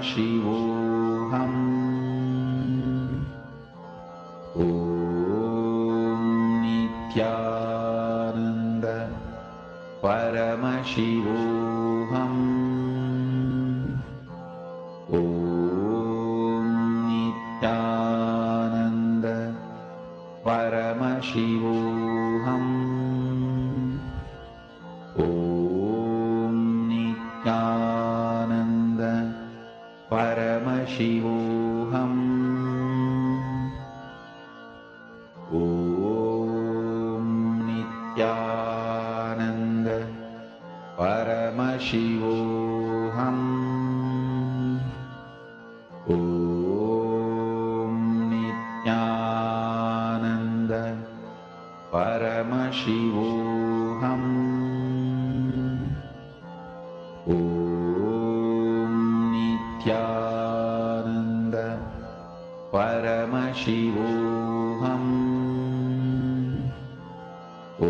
Paramashivoham. Om Nithyananda Paramashivoham. Om Nithyananda Paramashivoham. Om Nithyananda Paramashivoham. Om Nithyananda Paramashivoham. Om Nithyananda Paramashivoham. Om Nithyananda Paramashivoham.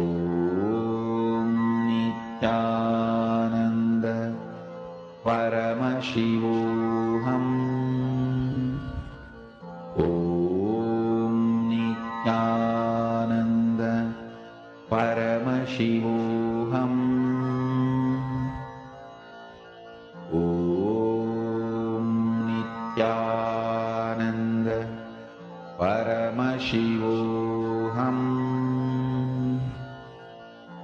Om Nithyananda Paramashivoham. Om Nithyananda Paramashivoham. Om Nithyananda Paramashivoham.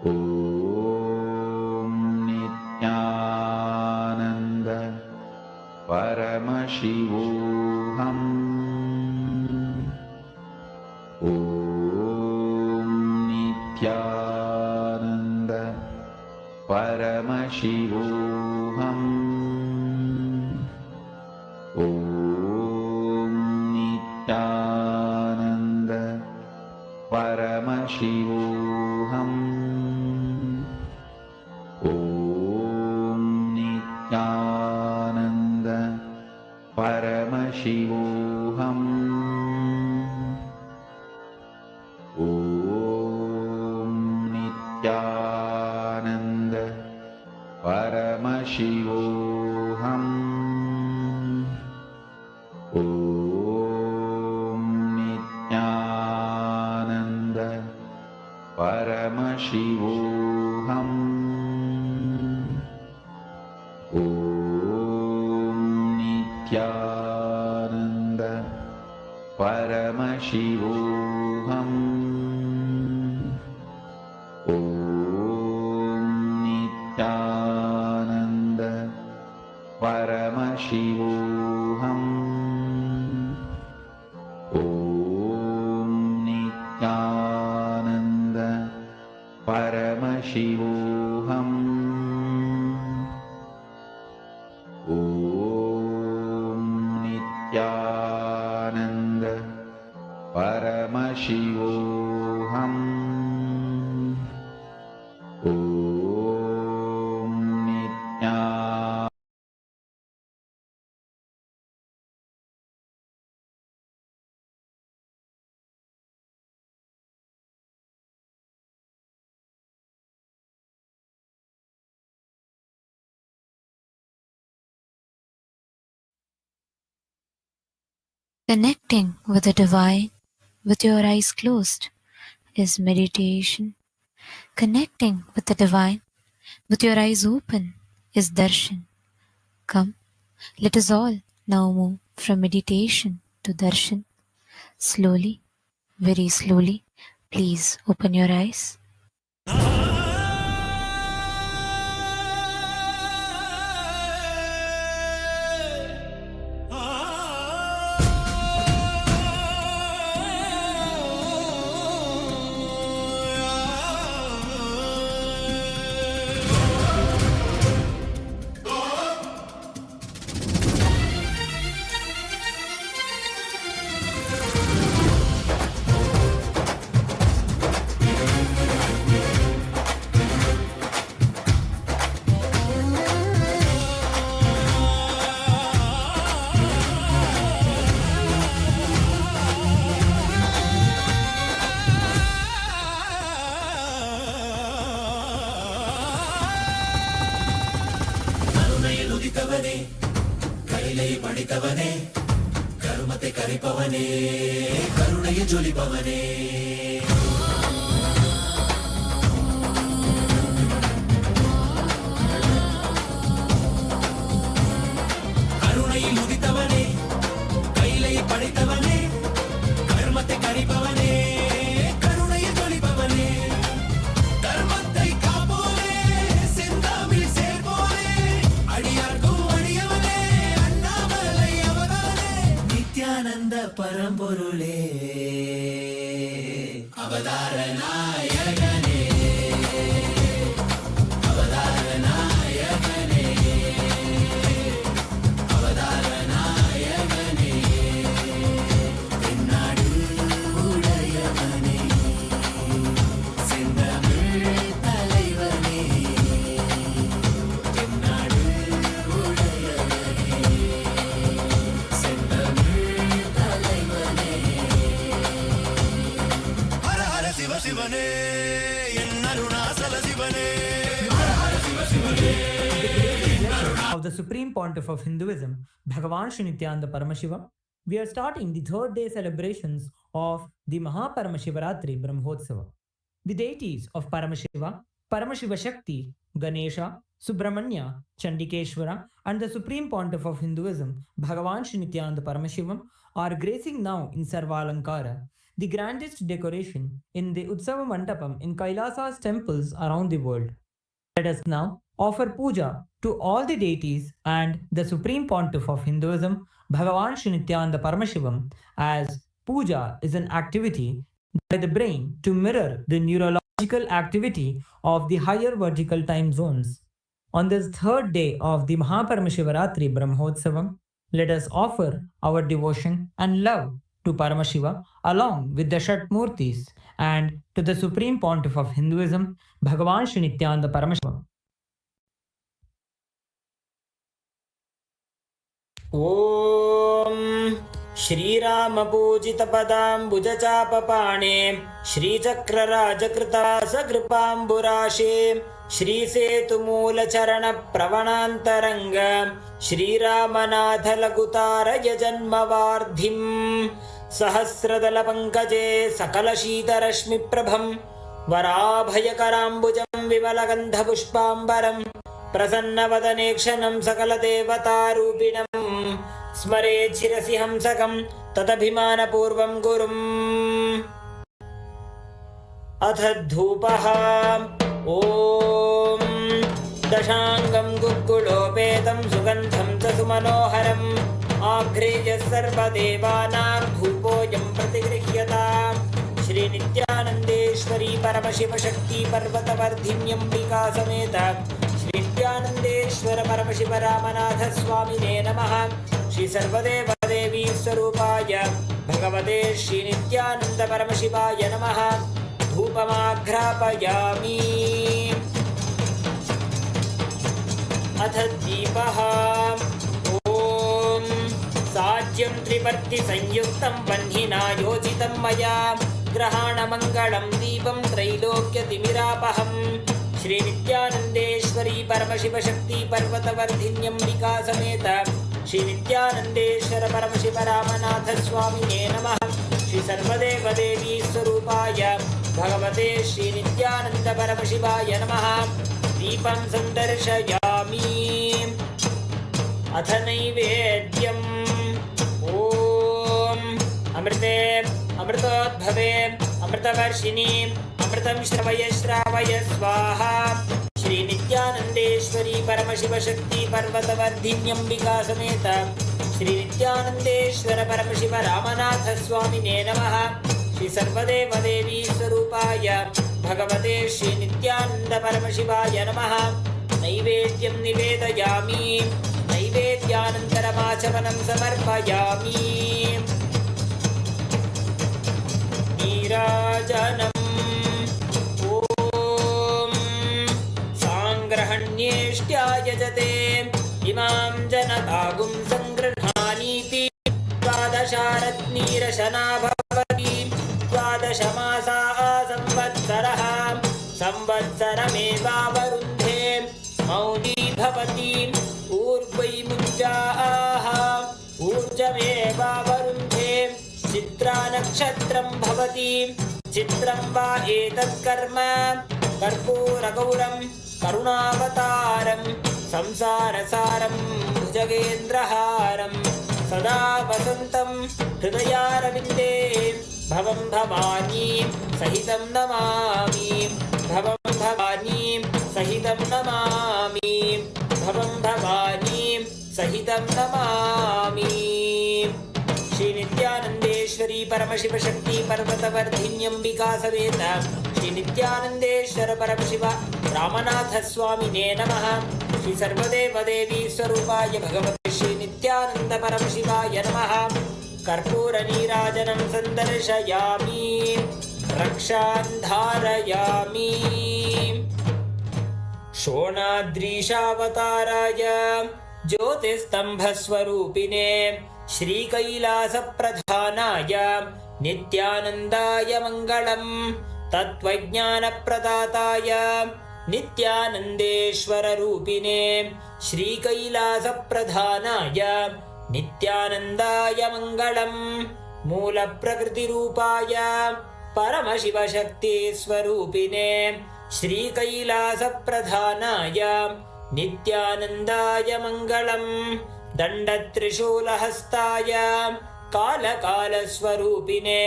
Om Nithyananda Paramashivoham. Om Nithyananda Paramashivoham. Om Nithyananda Paramashivoham. Om Nithyananda Paramashivoham. Om Nithyananda Paramashivoham. Om Nithyananda Paramashivoham. Om Nithyananda Paramashivoham. Om Nithyananda Paramashivoham. Om Nithyananda Paramashivoham. Om Nithyananda Paramashivoham. Om Nithyananda. Connecting with the divine with your eyes closed is meditation. Connecting with the divine with your eyes open is darshan. Come, let us all now move from meditation to darshan. Slowly, very slowly, please open your eyes. कैलै पडितवने करुमते करिपवने करुणय ज्वलिपवने करुणैयिल उदितवने कैलै पडितवने कर्मते करिपवने करुणय ज्वलिपवने धर्मத்தை காப்போனே செந்தாமில் சேர்ப்போனே அடியார்க்கும் அடியவனே அண்ணாமலை அவதானே நித்யானந்த பரம்பொருளே அவதார நாயகனே அவதார நாயகனே அவதார நாயகனே தென்னாடு உடையவனே செந்தமிழ் தலைவனே தென்னாடு உடையவனே செந்தமிழ் தலைவனே ஹர ஹர சிவ சிவனே என் அருணாசல சிவனே ஹர ஹர சிவ சிவனே of the Supreme Pontiff of Hinduism, Bhagavan Sri Nithyananda Paramashivam, we are starting the third day celebrations of the Maha Paramashivaratri Brahmotsava. The deities of Paramashiva, Paramashiva Shakti, Ganesha, Subramanya, Chandikeshwara, and the Supreme Pontiff of Hinduism, Bhagavan Sri Nithyananda Paramashivam, are gracing now in Sarvalankara, the grandest decoration in the Utsava Mandapam in KAILASA'S temples around the world. Let us now offer puja to all the deities and the Supreme Pontiff of Hinduism, Bhagavan Sri Nithyananda Paramashivam, as puja is an activity by the brain to mirror the neurological activity of the higher vertical time zones. On this third day of the Maha Paramashivaratri Brahmotsavam, let us offer our devotion and love to Paramashiva along with the Shatmurtis and to the Supreme Pontiff of Hinduism, Bhagavan Sri Nithyananda Paramashivam. ॐ श्रीरामपूजितपदाम्बुजचापपाणे श्रीचक्रराजकृतासकृपाम्बुराशे श्रीसेतुमूलचरणप्रवणान्तरङ्ग श्रीरामनाथलघुतारय जन्मवार्धिम् सहस्रदलपङ्कजे सकलशीतरश्मिप्रभं वराभयकराम्बुजं विमलगन्धपुष्पाम्बरम् प्रसन्नवदने क्षणं सकलदेवतारूपिणं स्मरेत् शिरसि हंसकं तदभिमानपूर्वं गुरुम् अथ धूपः ॐ दशाङ्गं गुग्गुलोपेतं सुगन्धं च सुमनोहरम् आघ्रेयः सर्वदेवानां धूपोऽयं प्रतिगृह्यताम् श्रीनित्यानन्देश्वरी परमशिवशक्ति पर्वतवर्धिन्यम्बिका समेत श्रीनित्यानन्देश्वर परमशिव रामनाथ स्वामिने नमः। श्री सर्वदेवदेवी स्वरूपाय भगवते श्रीनित्यानन्द परमशिवाय नमः। धूपमाघ्रापयामि। अथ दीपः ॐ साज्यं त्रिवर्ति संयुक्तं वह्निना योजितं मया ग्रहाणमङ्गलं दीपं त्रैलोक्यतिमिरापहम् श्रीनित्यानन्देश्वरी परमशिवशक्ति पर्वतवर्धिन्यम्बिका समेत श्रीनित्यानन्देश्वर परमशिव रामनाथ स्वामिने नमः। श्री सर्वदेवदेवी स्वरूपाय भगवते श्रीनित्यानन्द परमशिवाय नमः। दीपं सन्दर्शयामि। अथ नैवेद्यम् ॐ अमृते अमृतोद्भवे अमृतवर्षिणी अमृतं श्रवय श्रावय स्वाहा। श्रीनित्यानन्देश्वरी परमशिवशक्ति पर्वतवर्धिन्यम्बिका समेत श्रीनित्यानन्देश्वर परमशिव रामनाथ स्वामिने नमः। श्री सर्वदेवदेवी स्वरूपाय भगवते श्रीनित्यानन्द परमशिवाय नमः। नैवेद्यं निवेदयामि। नैवेद्यानन्तरमाचमनं समर्पयामि। नीराजनम् ॐ साङ्ग्रहण्येष्ट्यायजते इमां जनतागुं सङ्गृह्णानीति द्वादशारत्नीरशना भवति। द्वादशमासा संवत्सरः संवत्सरमेवावरुन्धे मौली भवति ऊर्ध्वै मुञ्जाः ऊर्जमेवावरुन्धे चित्रा नक्षत्रं भवति चित्रं वा एतत् कर्म कर्पूरगौरं करुणावतारं संसारसारं भुजगेन्द्रहारं सदा वसन्तं हृदयारविन्दे भवं भवानी सहितं नमामि भवं भवानी सहितं नमामि भवं भवानी सहितं नमामि। श्री नित्यानंदेश्वरी परमशिव शक्ति पर्वतवर्धिन्यंबिका समेत श्री नित्यानंदेश्वर परमशिव रामनाथ स्वामिने नमः। श्री सर्वदेव देवी स्वरूपाय भगवते श्री नित्यानंद परमशिवाय नमः। कर्पूर नीराजनं सन्दर्शयामि रक्षान् धारयामि। शोणाद्रीशावताराय ज्योतिस्तंभस्वरूपिणे श्रीकैलासप्रधानाय नित्यानन्दाय मङ्गलम्। तत्त्वज्ञानप्रदाताय नित्यानन्देश्वररूपिणे श्रीकैलासप्रधानाय नित्यानन्दाय मङ्गलम्। मूलप्रकृतिरूपाय परमशिवशक्तिस्वरूपिणे श्रीकैलासप्रधानाय नित्यानन्दाय मङ्गलम्। दण्डत्रिशूलहस्ताय कालकालस्वरूपिणे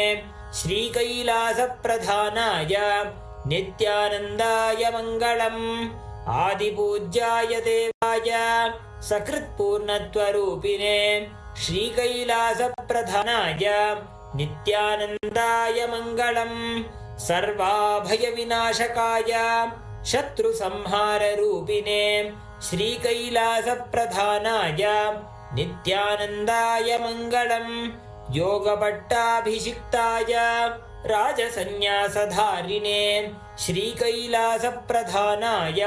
श्रीकैलासप्रधानाय नित्यानन्दाय मङ्गलम्। आदिपूज्याय देवाय सकृत्पूर्णत्वरूपिणे श्रीकैलासप्रधानाय नित्यानन्दाय मङ्गलम्। सर्वाभयविनाशकाय शत्रुसंहाररूपिणे श्रीकैलासप्रधानाय नित्यानन्दाय मङ्गलम्। योगपट्टाभिषिक्ताय राजसन्न्यासधारिणे श्रीकैलासप्रधानाय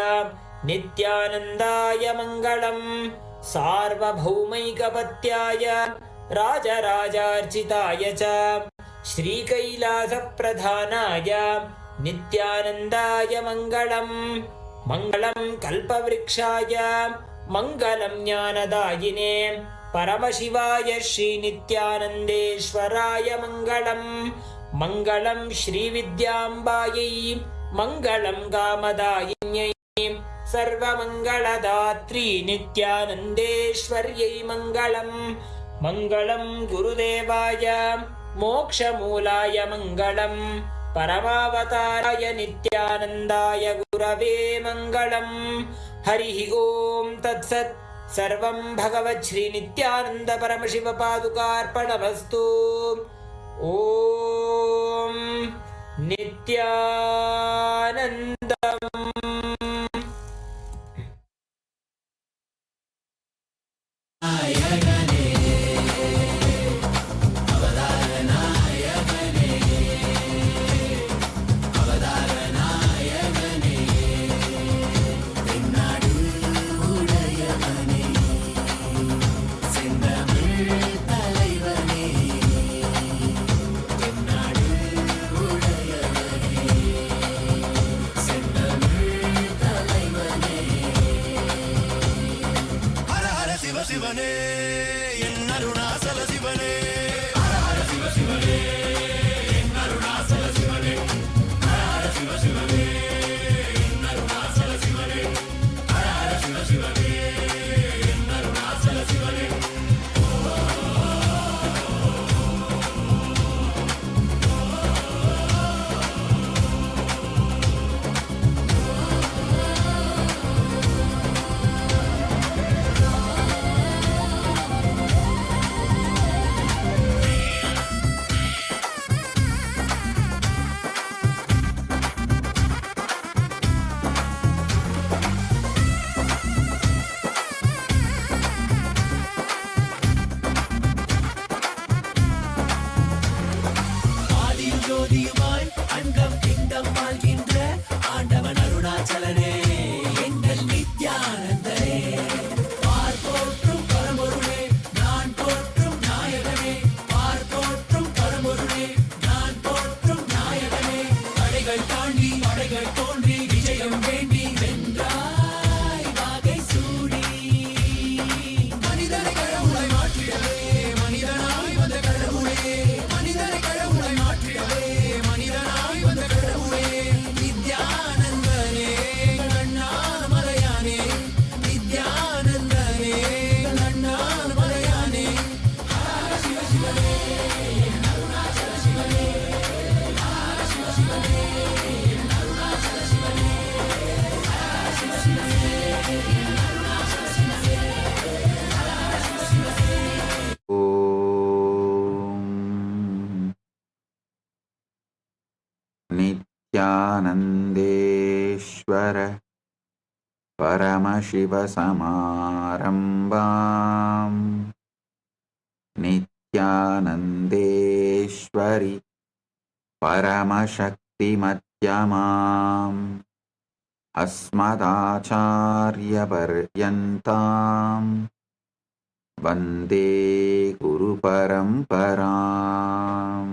नित्यानन्दाय मङ्गलम्। सार्वभौमैकपत्याय राजराजार्चिताय च श्रीकैलासप्रधानाय नित्यानन्दाय मङ्गलम्। मङ्गलं कल्पवृक्षाय मङ्गलं ज्ञानदायिने परमशिवाय श्रीनित्यानन्देश्वराय मङ्गलम्। मङ्गलं श्रीविद्याम्बायै मङ्गलं कामदायिन्यै सर्वमङ्गलदात्री नित्यानन्देश्वर्यै मङ्गलम्। मङ्गलं गुरुदेवाय मोक्षमूलाय मङ्गलम्। परमावताराय नित्यानन्दाय गुरवे मङ्गलम्। हरिः ॐ तत्सत्। सर्वं भगवत् श्री नित्यानन्द परमशिव पादुकार्पणमस्तु। ॐ नित्यानन्दम्। Om Nithyanandeshwara Paramashiva Samarambam Nithyanandeshwari Paramashakti Madhyamam Asmadacharya Paryantam Vande Guru Paramparam.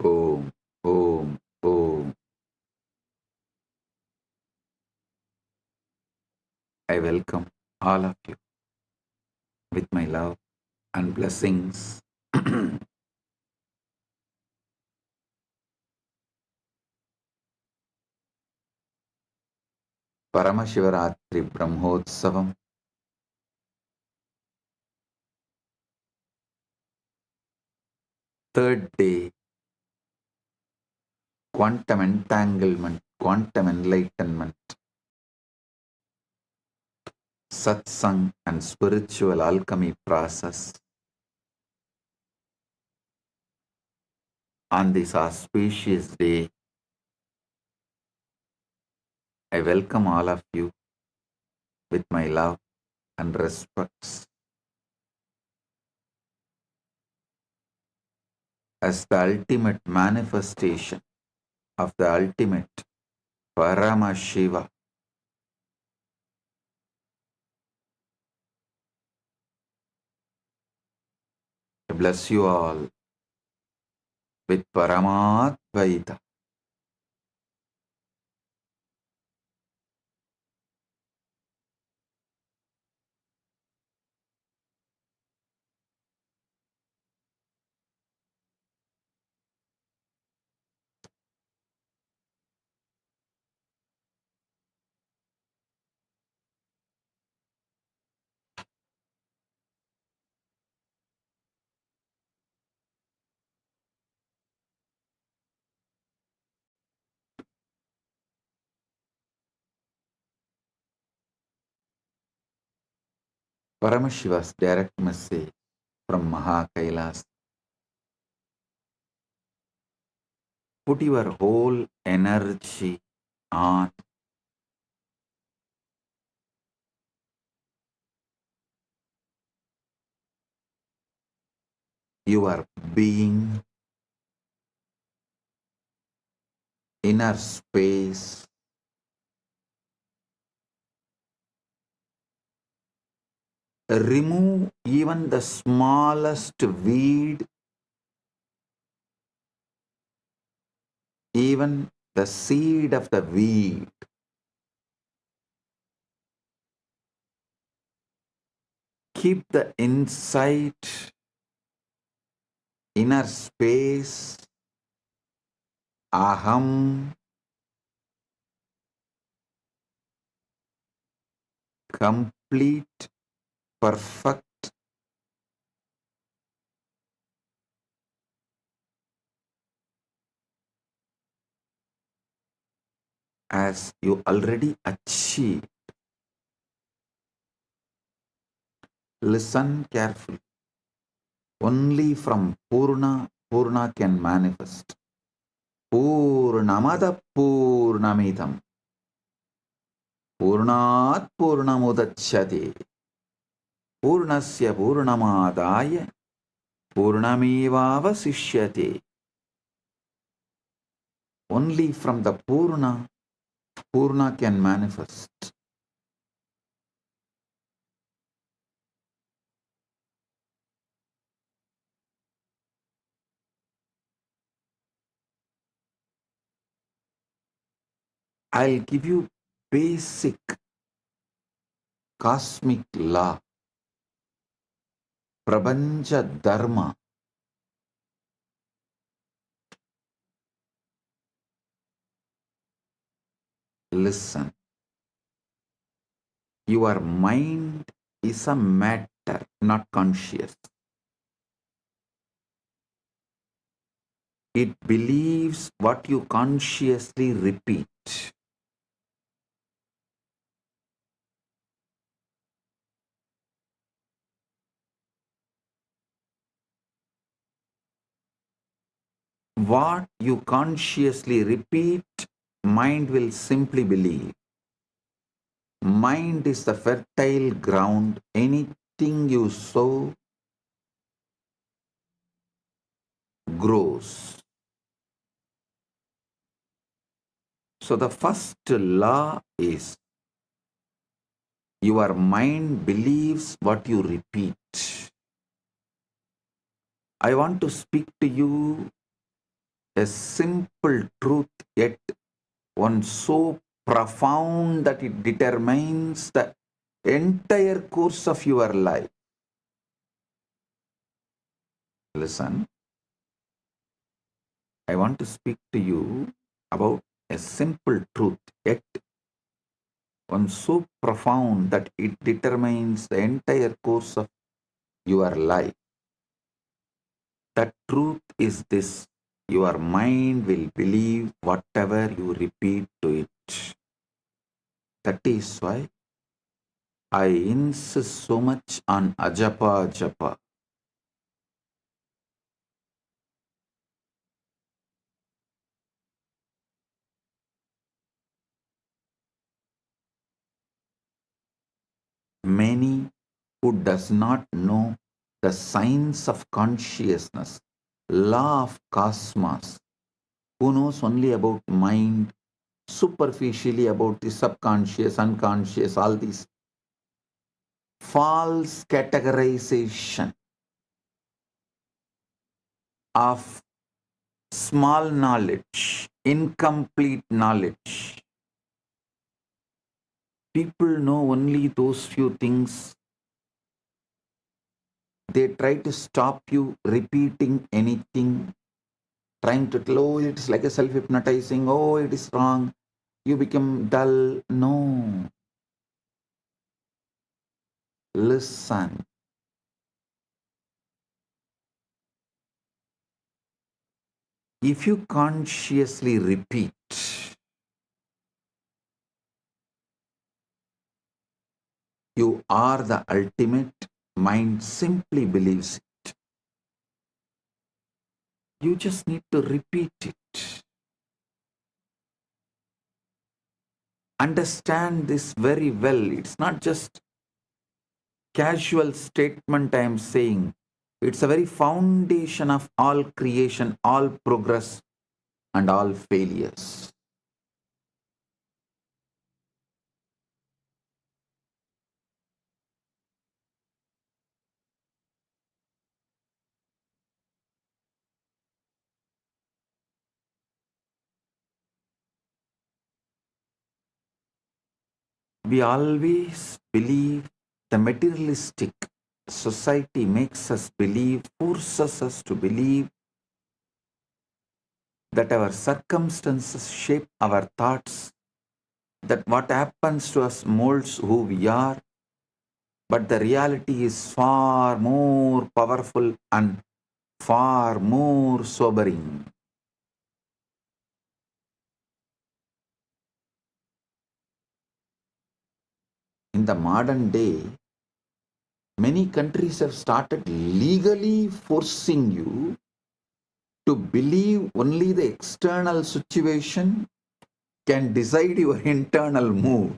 Om, Om, Om. I welcome all of you with my love and blessings. Paramashivaratri Brahmotsavam, third day, quantum entanglement, quantum enlightenment, Satsang and spiritual alchemy process. On this auspicious day, I welcome all of you with my love and respects. As the ultimate manifestation of the ultimate Paramashiva, I bless you all with Paramadvaita. Paramashiva's direct message from Maha Kailas. Put your whole energy on your being, inner space, remove even the smallest weed, even the seed of the weed. Keep the insight, inner space, aham, complete, perfect, as you already achieved. Listen carefully. Only from Purna, Purna can manifest. Purnamada Purnamidam. Purnat Purnamudachyate. Purnasya Purnamadaya. Purnamevavasishyate. Only from the Purna, Purna can manifest. I'll give you basic cosmic law, Prabanja Dharma. Listen, your mind is a matter, not conscious. It believes what you consciously repeat. What you consciously repeat, mind will simply believe. Mind is the fertile ground. Anything you sow grows. So the first law is your mind believes what you repeat. I want to speak to you a simple truth, yet one so profound that it determines the entire course of your life. Listen, I want to speak to you about a simple truth, yet one so profound that it determines the entire course of your life. The truth is this: your mind will believe whatever you repeat to it. That is why I insist so much on ajapa japa. Many who does not know the science of consciousness, law of cosmos, who knows only about mind, superficially about the subconscious, unconscious, all these false categorization of small knowledge, incomplete knowledge. People know only those few things. They try to stop you repeating anything, trying to tell, oh, it's like a self-hypnotizing, oh, it is wrong, you become dull. No. Listen. If you consciously repeat, you are the ultimate, mind simply believes it. You just need to repeat it. Understand this very well. It's not just casual statement I am saying. It's a very foundation of all creation, all progress, and all failures. We always believe the materialistic society makes us believe, forces us to believe that our circumstances shape our thoughts, that what happens to us molds who we are, but the reality is far more powerful and far more sobering. In the modern day, many countries have started legally forcing you to believe only the external situation can decide your internal mood.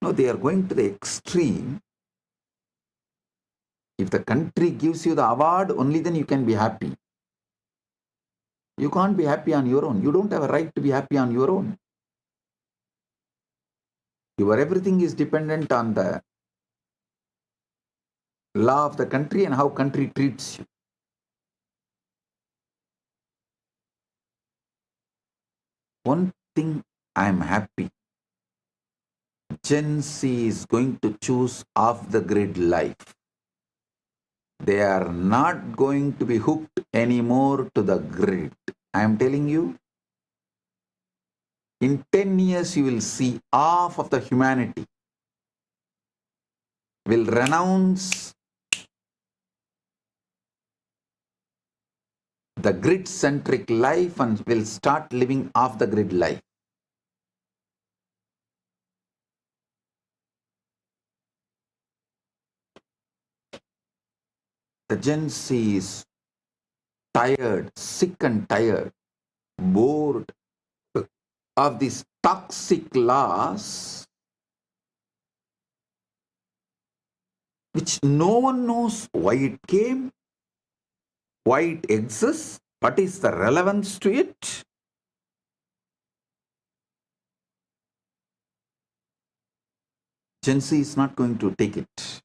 No, they are going to the extreme. If the country gives you the award, only then you can be happy. You can't be happy on your own. You don't have a right to be happy on your own. Your everything is dependent on the law of the country and how country treats you. One thing I am happy, Gen Z is going to choose off the grid life. They are not going to be hooked anymore to the grid. I am telling you, in 10 years you will see half of the humanity will renounce the grid-centric life and will start living off the grid life. The Gen Z is tired, sick and tired, bored of these toxic laws which no one knows why it came, why it exists, what is the relevance to it. Gen Z is not going to take it.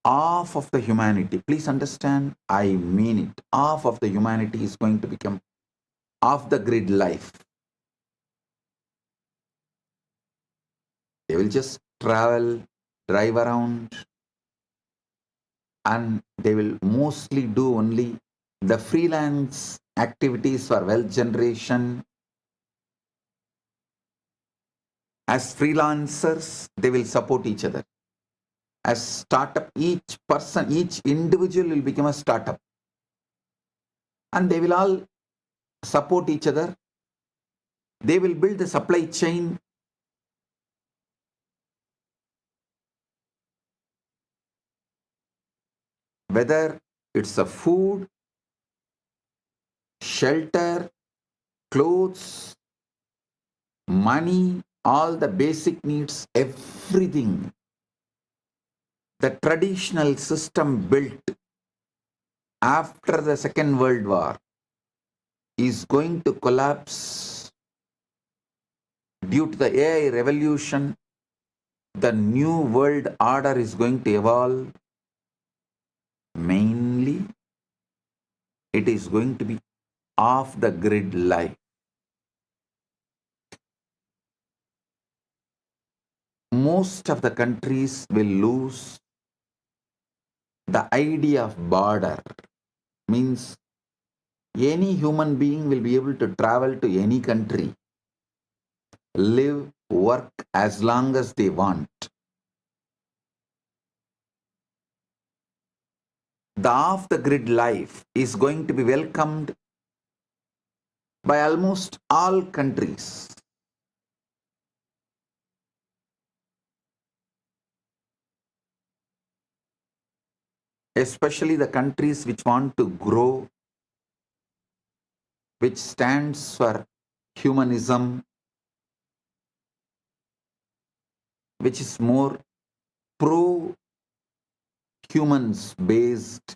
Half of the humanity, please understand, I mean it, half of the humanity is going to become off the grid life. They will just travel, drive around, and they will mostly do only the freelance activities for wealth generation. As freelancers, they will support each other. As startup, each person, each individual will become a startup. And they will all support each other. They will build the supply chain. Whether it's a food, shelter, clothes, money, all the basic needs, everything. The traditional system built after the Second World War is going to collapse due to the AI revolution. The new world order is going to evolve. Mainly, it is going to be off the grid life. Most of the countries will lose the idea of border. Means any human being will be able to travel to any country, live, work as long as they want. The off-the-grid life is going to be welcomed by almost all countries. Especially the countries which want to grow, which stands for humanism, which is more pro-humans based.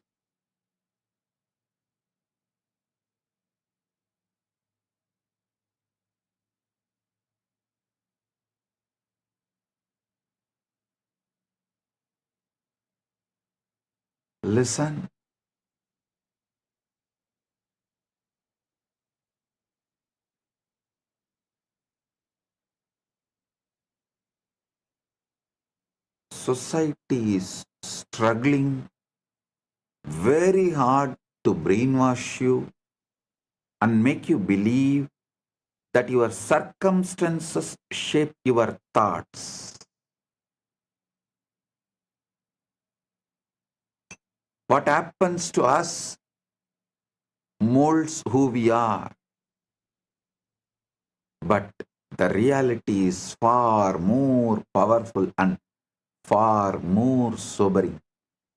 Listen, society is struggling very hard to brainwash you and make you believe that your circumstances shape your thoughts. What happens to us molds who we are. But the reality is far more powerful and far more sobering.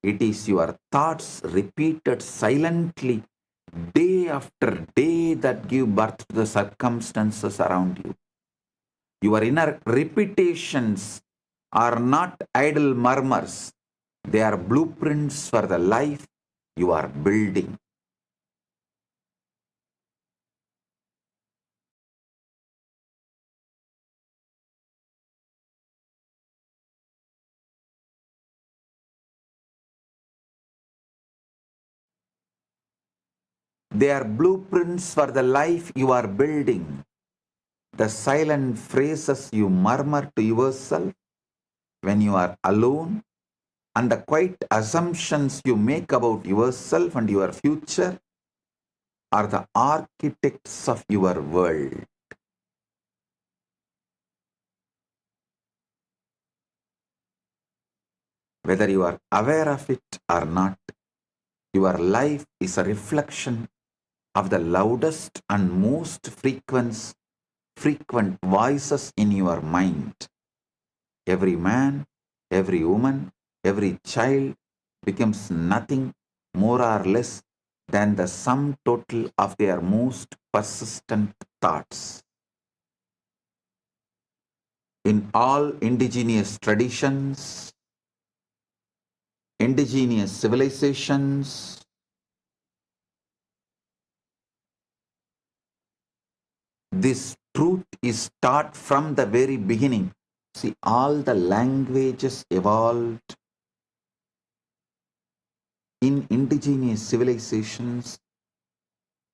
It is your thoughts repeated silently day after day that give birth to the circumstances around you. Your inner repetitions are not idle murmurs. They are blueprints for the life you are building. They are blueprints for the life you are building. the silent phrases you murmur to yourself when you are alone, and the quiet assumptions you make about yourself and your future are the architects of your world. Whether you are aware of it or not, your life is a reflection of the loudest and most frequent voices in your mind. Every man, every woman, every child becomes nothing more or less than the sum total of their most persistent thoughts. In all indigenous traditions, indigenous civilizations, this truth is taught from the very beginning. See, all the languages evolved in indigenous civilizations.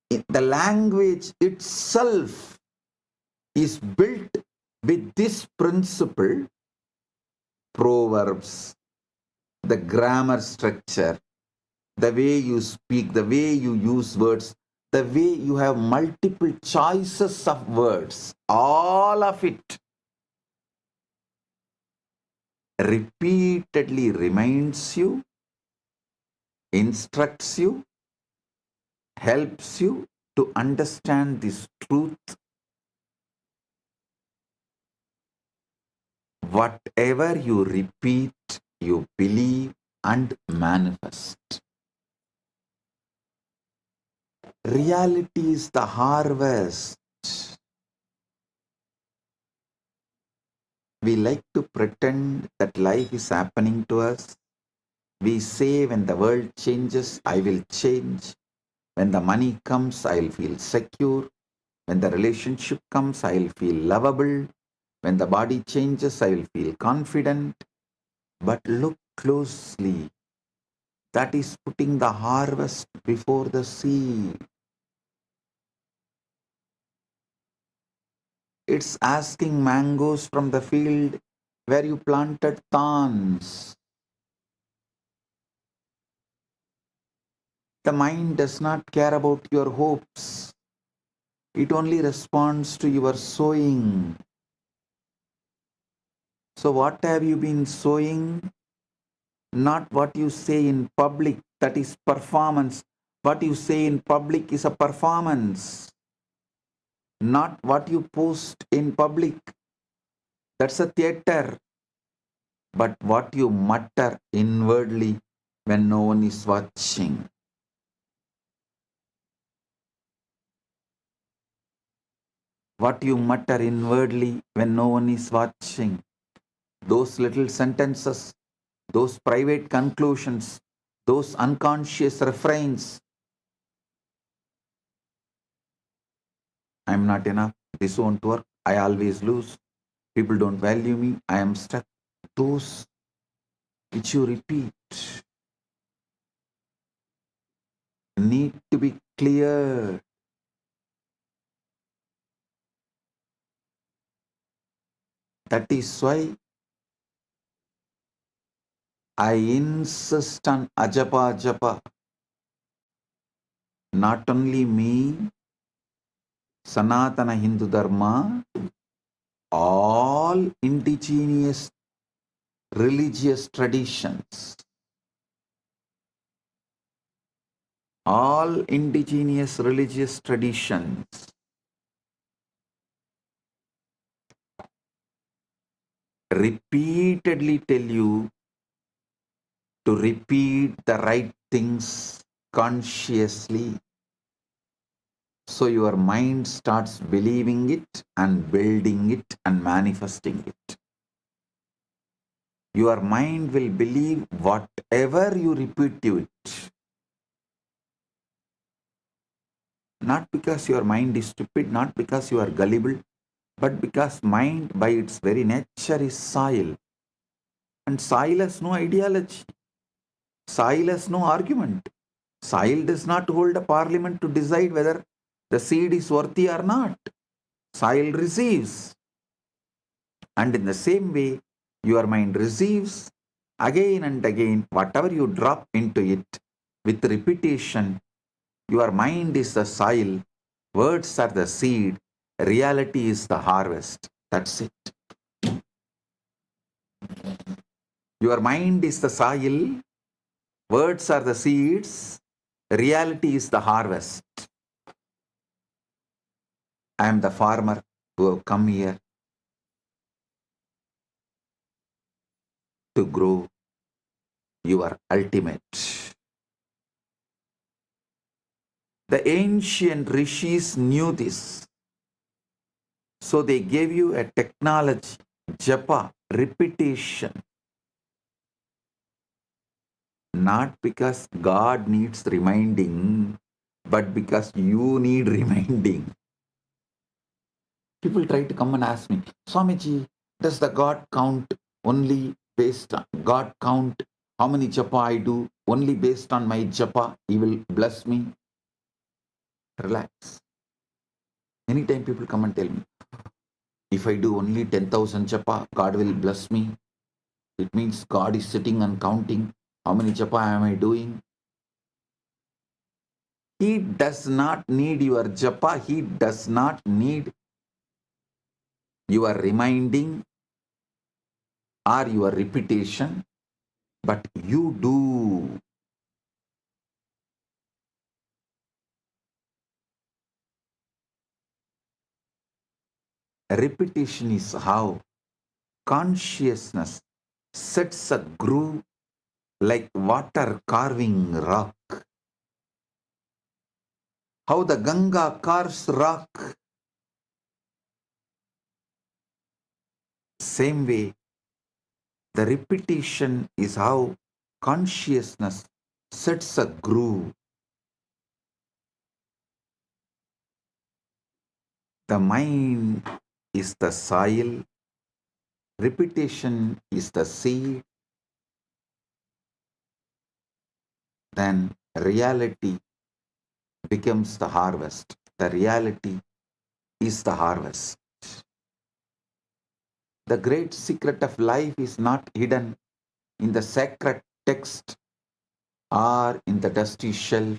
The language itself is built with this principle: proverbs, the grammar structure, the way you speak, the way you use words, the way you have multiple choices of words, all of it repeatedly reminds you, instructs you, helps you to understand this truth. Whatever you repeat, you believe and manifest. Reality is the harvest. We like to pretend that life is happening to us. We say, when the world changes, I will change. When the money comes, I'll feel secure. When the relationship comes, I'll feel lovable. When the body changes, I will feel confident. But look closely. That is putting the harvest before the seed. It's asking mangoes from the field where you planted thorns. The mind does not care about your hopes. It only responds to your sowing. So what have you been sowing? Not what you say in public, that is performance. What you say in public is a performance. Not what you post in public, that's a theater. But what you mutter inwardly when no one is watching. What you mutter inwardly when no one is watching. Those little sentences, those private conclusions, those unconscious refrains. I'm not enough, this won't work, I always lose, people don't value me, I am stuck. Those which you repeat need to be cleared. That is why I insist on ajapa japa. Not only me, Sanatana Hindu Dharma, all indigenous religious traditions, all indigenous religious traditions repeatedly tell you to repeat the right things consciously. So your mind starts believing it and building it and manifesting it. Your mind will believe whatever you repeat to it. Not because your mind is stupid, not because you are gullible, but because mind by its very nature is soil. And soil has no ideology. Soil has no argument. Soil does not hold a parliament to decide whether the seed is worthy or not. soil receives. And in the same way, your mind receives again and again whatever you drop into it with repetition. Your mind is the soil, words are the seed, reality is the harvest. That's it. Your mind is the soil, words are the seeds, reality is the harvest. I am the farmer who have come here to grow your ultimate. The ancient rishis knew this. So they gave you a technology, japa, repetition. Not because God needs reminding, but because you need reminding. People try to come and ask me, Swamiji, does the God count only based on God count how many japa I do only based on my japa? He will bless me. Relax. Anytime people come and tell me, if I do only 10,000 japa, God will bless me. It means God is sitting and counting how many japa am I doing. He does not need your japa. He does not need your reminding or your repetition, but you do. Repetition is how consciousness sets a groove like water carving rock. How the Ganga carves rock. Same way, the repetition is how consciousness sets a groove. The mind is the soil, repetition is the seed, then reality becomes the harvest. The reality is the harvest. The great secret of life is not hidden in the sacred text or in the dusty shelf,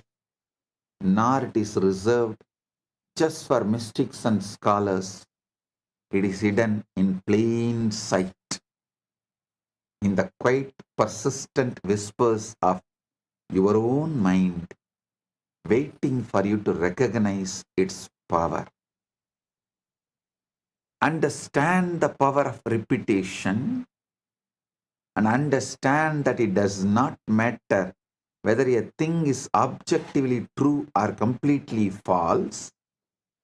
nor it is reserved just for mystics and scholars. It is hidden in plain sight, in the quiet, persistent whispers of your own mind, waiting for you to recognize its power. Understand the power of repetition and understand that it does not matter whether a thing is objectively true or completely false.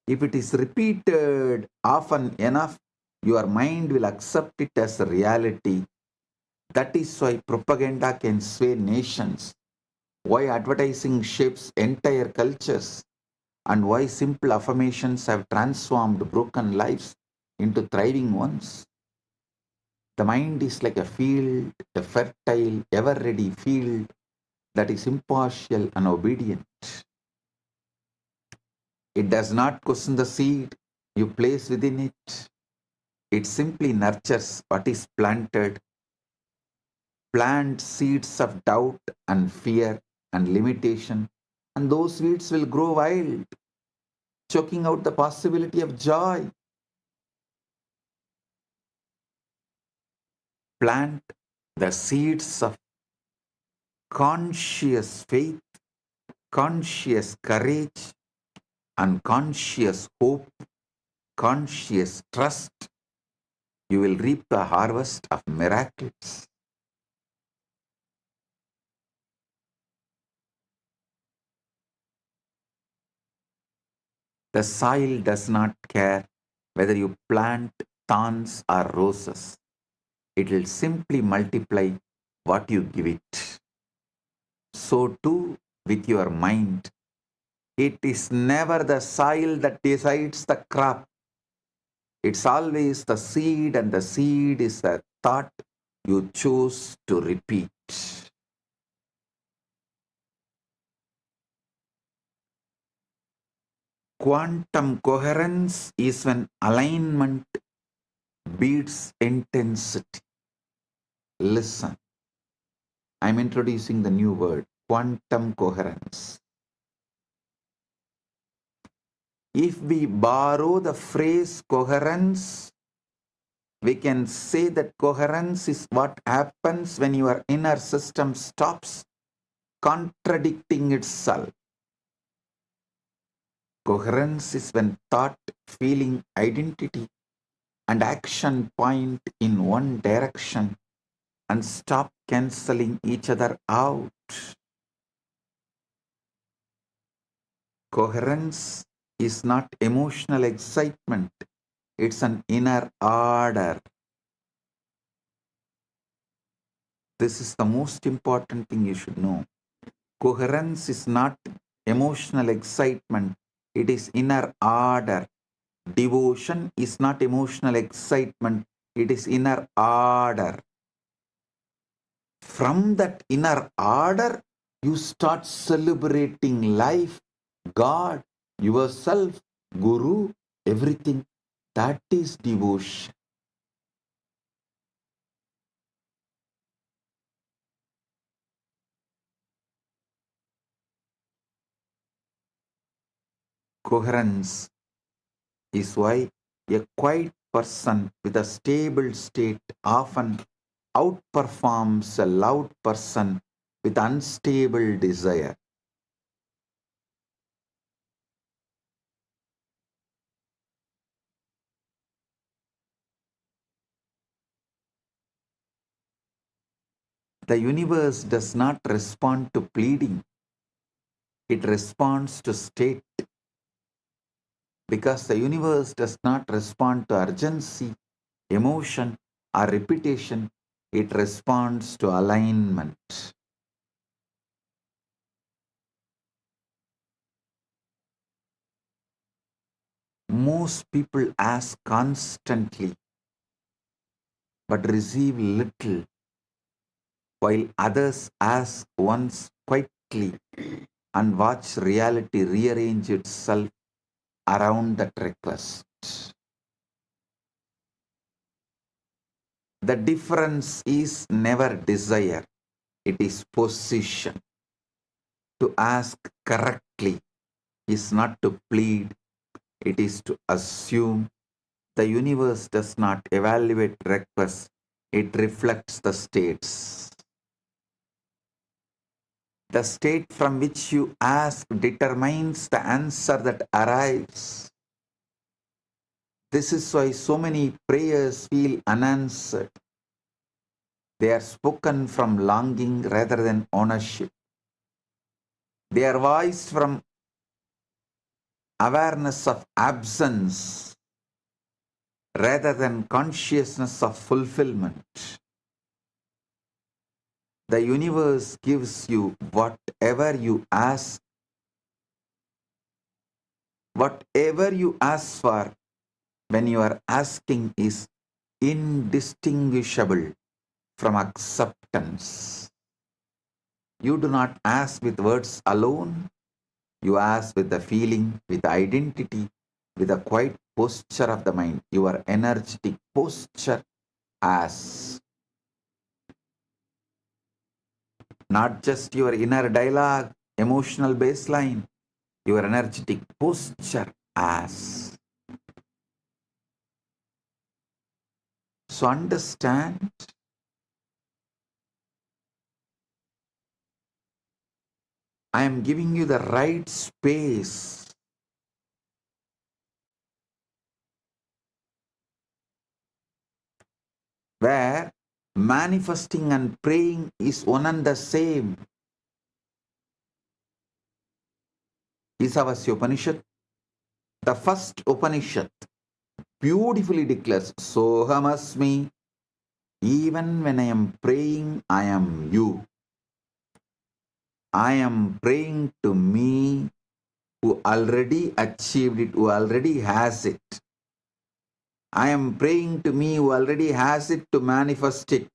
If it is repeated often enough, your mind will accept it as a reality. That is why propaganda can sway nations, why advertising shapes entire cultures, and why simple affirmations have transformed broken lives into thriving ones. The mind is like a field, a fertile, ever-ready field that is impartial and obedient. It does not question the seed you place within it. It simply nurtures what is planted. Plant seeds of doubt and fear and limitation, and those weeds will grow wild, choking out the possibility of joy. Plant the seeds of conscious faith, conscious courage, and conscious hope, conscious trust. You will reap the harvest of miracles. The soil does not care whether you plant thorns or roses. It will simply multiply what you give it. So too with your mind. It is never the soil that decides the crop. It's always the seed, and the seed is the thought you choose to repeat. Quantum coherence is when alignment beats intensity. Listen, I'm introducing the new word, quantum coherence. If we borrow the phrase coherence, we can say that coherence is what happens when your inner system stops contradicting itself. Coherence is when thought, feeling, identity, and action point in one direction and stop cancelling each other out. Coherence is not emotional excitement, it's an inner order. This is the most important thing you should know. Coherence is not emotional excitement, it is inner order. Devotion is not emotional excitement, it is inner order. From that inner order, you start celebrating life, God, yourself, Guru, everything. That is devotion. Coherence is why a quiet person with a stable state often outperforms a loud person with unstable desire. The universe does not respond to pleading, it responds to state. Because the universe does not respond to urgency, emotion, or repetition, it responds to alignment. Most people ask constantly but receive little, while others ask once quietly and watch reality rearrange itself around that request. The difference is never desire, it is position. To ask correctly is not to plead, it is to assume. The universe does not evaluate requests, it reflects the states. The state from which you ask determines the answer that arrives. This is why so many prayers feel unanswered. They are spoken from longing rather than ownership. They are voiced from awareness of absence rather than consciousness of fulfillment. The universe gives you whatever you ask. Whatever you ask for when you are asking is indistinguishable from acceptance. You do not ask with words alone. You ask with the feeling, with the identity, with the quiet posture of the mind. Your energetic posture as not just your inner dialogue, emotional baseline, your energetic posture as. So understand, I am giving you the right space where manifesting and praying is one and the same. Isavasya Upanishad, the first Upanishad, beautifully declares, Sohamasmi, even when I am praying, I am you. I am praying to me who already achieved it, who already has it. I am praying to me who already has it to manifest it.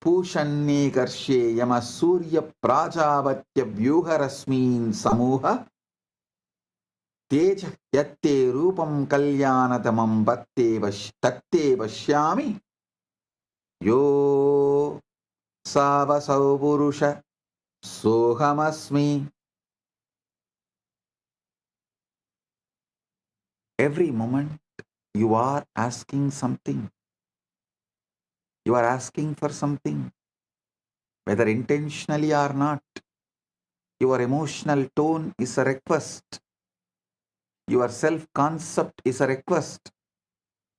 Pushannekarshe yama surya prajavatya vyuharasmin samuha teja yatte rupam kalyanatamam tatte vashyami yo savasau purusha sohamasmi. Every moment you are asking something. You are asking for something, whether intentionally or not. Your emotional tone is a request. Your self-concept is a request.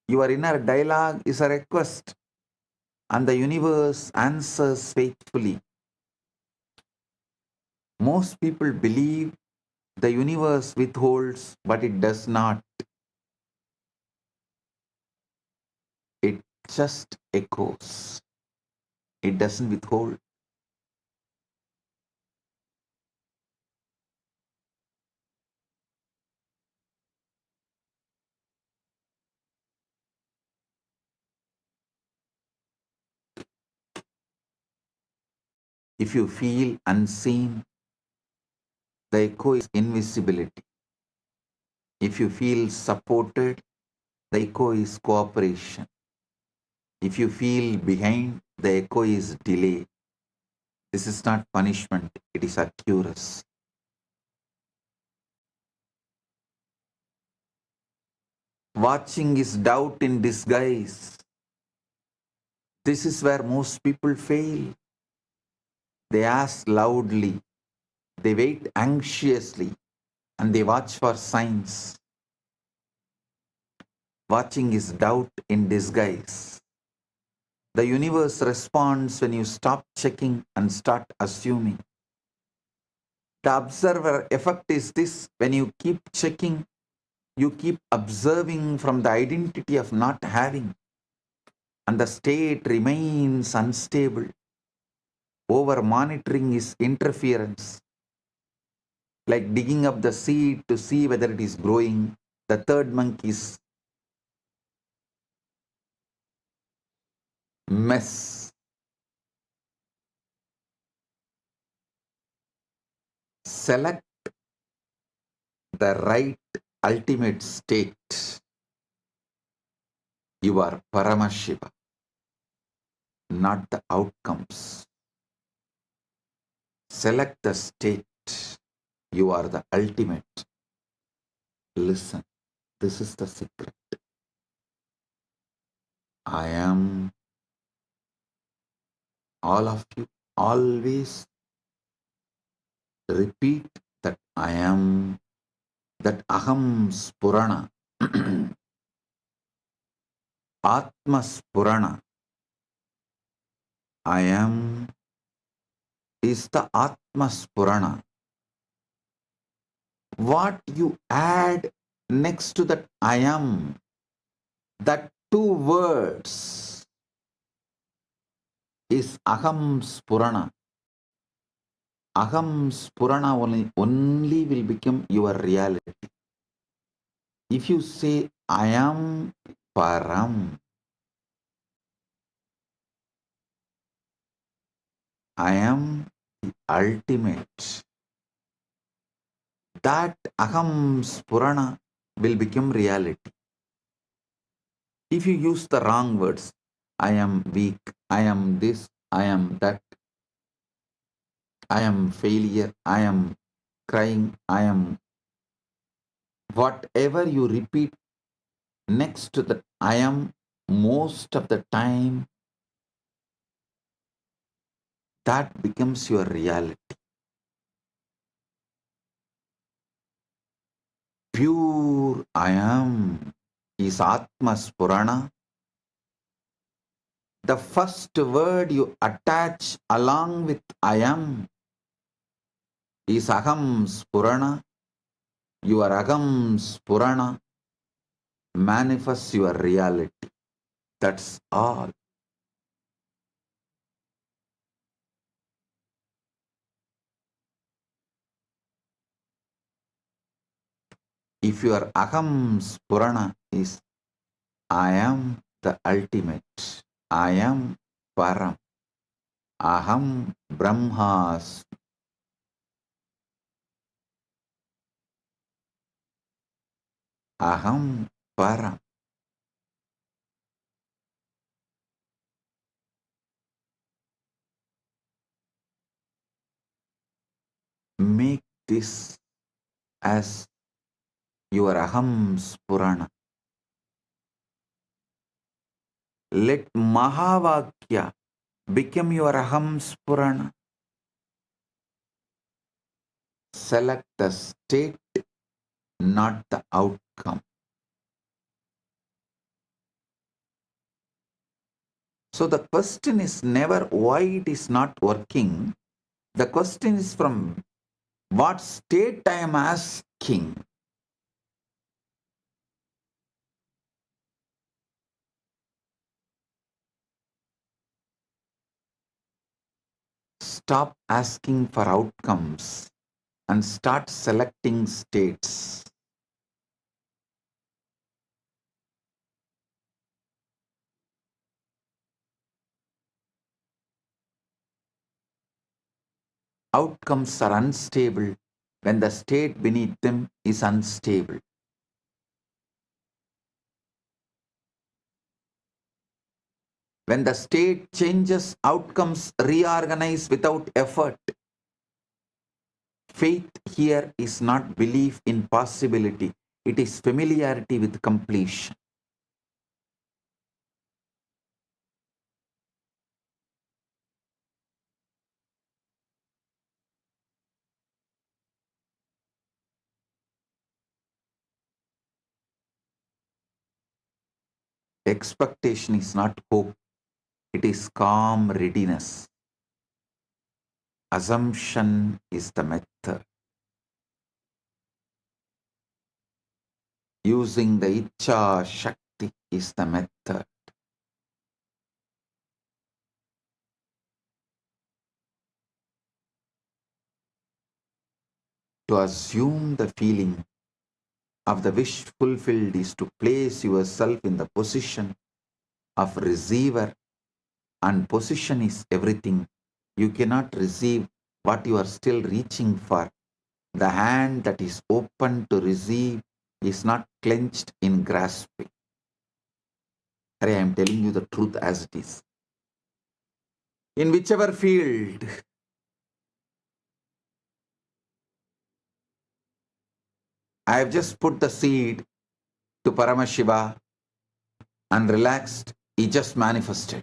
Your inner dialogue is a request. And the universe answers faithfully. Most people believe the universe withholds, but it does not. It just echoes. It doesn't withhold. If you feel unseen, the echo is invisibility. If you feel supported, the echo is cooperation. If you feel behind, the echo is delay. This is not punishment, it is accuracy. Watching is doubt in disguise. This is where most people fail. They ask loudly, they wait anxiously, and they watch for signs. Watching is doubt in disguise. The universe responds when you stop checking and start assuming. The observer effect is this: when you keep checking, you keep observing from the identity of not having, and the state remains unstable. Over monitoring is interference, like digging up the seed to see whether it is growing. The third monk is mess. Select the right ultimate state. You are Paramashiva, not the outcomes. Select the state. You are the ultimate. Listen, this is the secret. I am. All of you always repeat that I am, that Aham Spurana, Atma Spurana. I am is the Atma Spurana. What you add next to that I am, that two words is Aham Spurana. Aham Spurana only will become your reality. If you say I am Param, I am the ultimate, that Aham Spurana will become reality. If you use the wrong words, I am weak, I am this, I am that, I am failure, I am crying, I am, whatever you repeat next to that I am, most of the time, that becomes your reality. Pure I am is Atma Spurana. The first word you attach along with I am is Aham Spurana. Your Aham Spurana manifests your reality. That's all. If your Aham Spurana is I am the ultimate, I am Param, Aham Brahmas. Aham Param. Make this as your Aham Spurana. Let Mahavakya become your Aham Spurana. Select the state, not the outcome. So the question is never why it is not working. The question is from what state I am asking. Stop asking for outcomes and start selecting states. Outcomes are unstable when the state beneath them is unstable. When the state changes, outcomes reorganize without effort. Faith here is not belief in possibility, it is familiarity with completion. Expectation is not hope, it is calm readiness. Assumption is the method. Using the Icha Shakti is the method. To assume the feeling of the wish fulfilled is to place yourself in the position of receiver, and position is everything. You cannot receive what you are still reaching for. The hand that is open to receive is not clenched in grasping. I am telling you the truth as it is. In whichever field, I have just put the seed to Paramashiva and relaxed, he just manifested.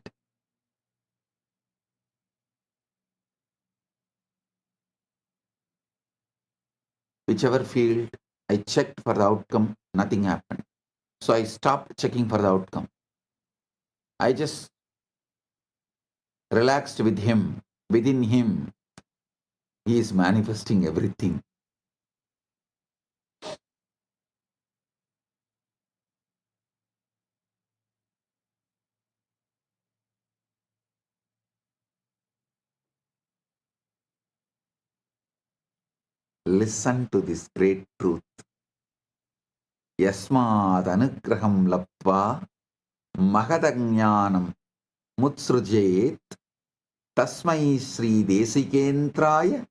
Whichever field, I checked for the outcome, nothing happened. So I stopped checking for the outcome. I just relaxed with him. Within him, he is manifesting everything. Listen to this great truth. Yasmad anugraham laptva mahadajnanam mutsrujet tasmai sri desikentraya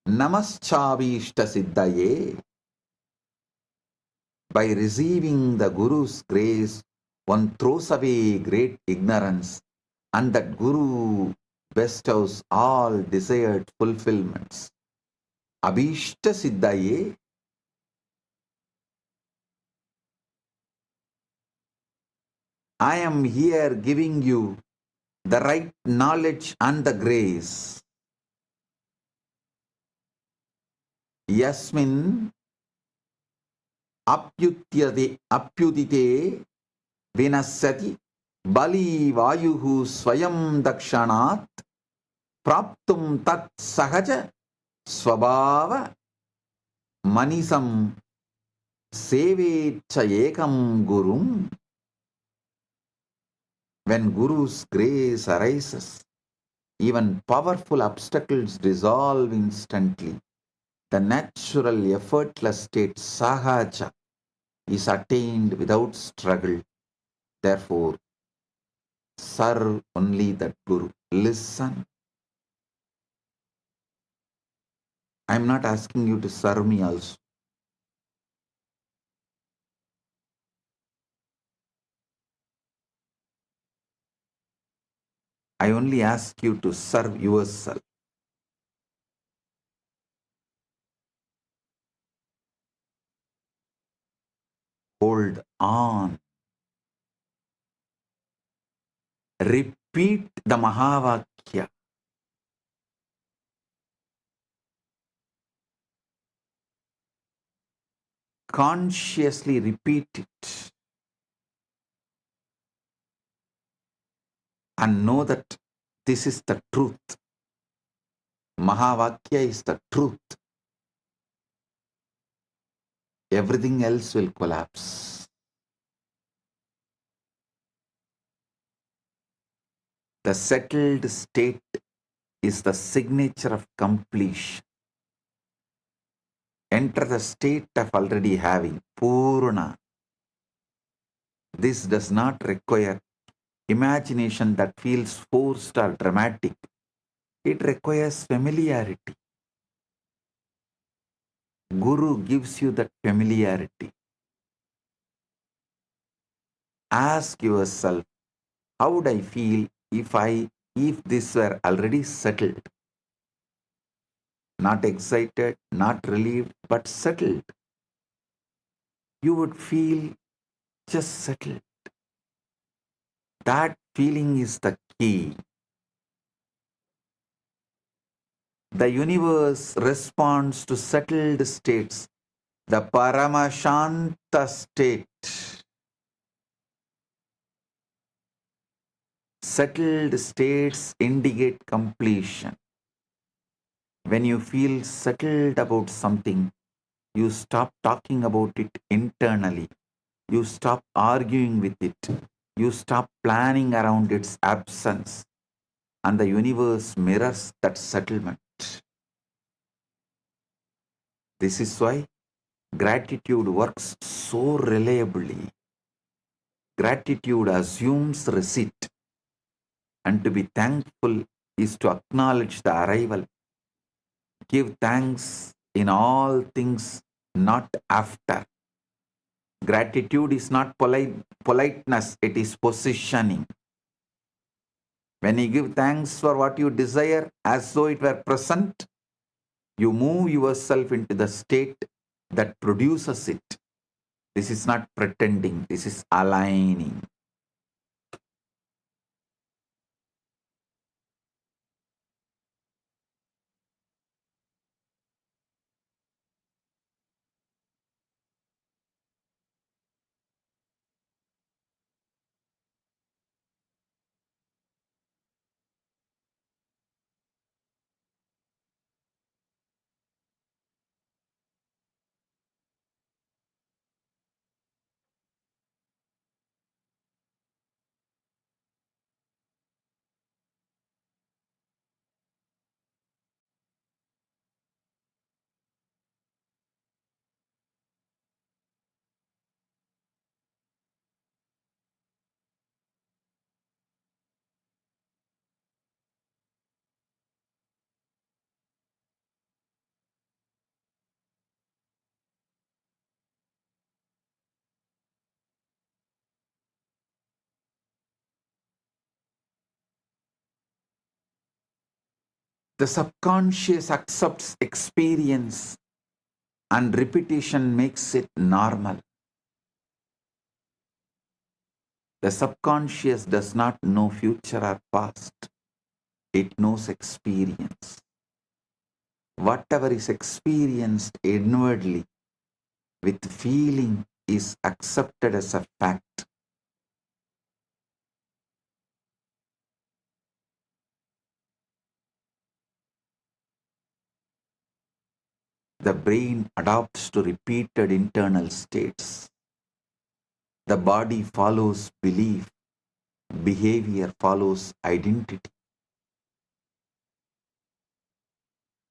namaschavishta siddhaye. By receiving the Guru's grace, one throws away great ignorance, and that Guru bestows all desired fulfillments. Abhishta siddhaye. I am here giving you the right knowledge and the grace. Yasmin apyudite vinasati bali vayuhu swayam dakshanat praptum tat sahaja swabhava manisam sevecha ekam gurum. When Guru's grace arises, even powerful obstacles dissolve instantly. The natural, effortless state, sahaja, is attained without struggle. Therefore, serve only that Guru. Listen I am not asking you to serve me also. I only ask you to serve yourself. Hold on. Repeat the Mahavakya. Consciously repeat it. And know that this is the truth. Mahavakya is the truth. Everything else will collapse. The settled state is the signature of completion. Enter the state of already having, Purna. This does not require imagination that feels forced or dramatic. It requires familiarity. Guru gives you that familiarity. Ask yourself, how would I feel if this were already settled? Not excited, not relieved, but settled. You would feel just settled. That feeling is the key. The universe responds to settled states, the Paramashanta state. Settled states indicate completion. When you feel settled about something, you stop talking about it internally. You stop arguing with it. You stop planning around its absence. And the universe mirrors that settlement. This is why gratitude works so reliably. Gratitude assumes receipt. And to be thankful is to acknowledge the arrival. Give thanks in all things, not after. Gratitude is not politeness, it is positioning. When you give thanks for what you desire as though it were present, you move yourself into the state that produces it. This is not pretending, this is aligning. The subconscious accepts experience and repetition makes it normal. The subconscious does not know future or past. It knows experience. Whatever is experienced inwardly with feeling is accepted as a fact. The brain adapts to repeated internal states. The body follows belief. Behavior follows identity.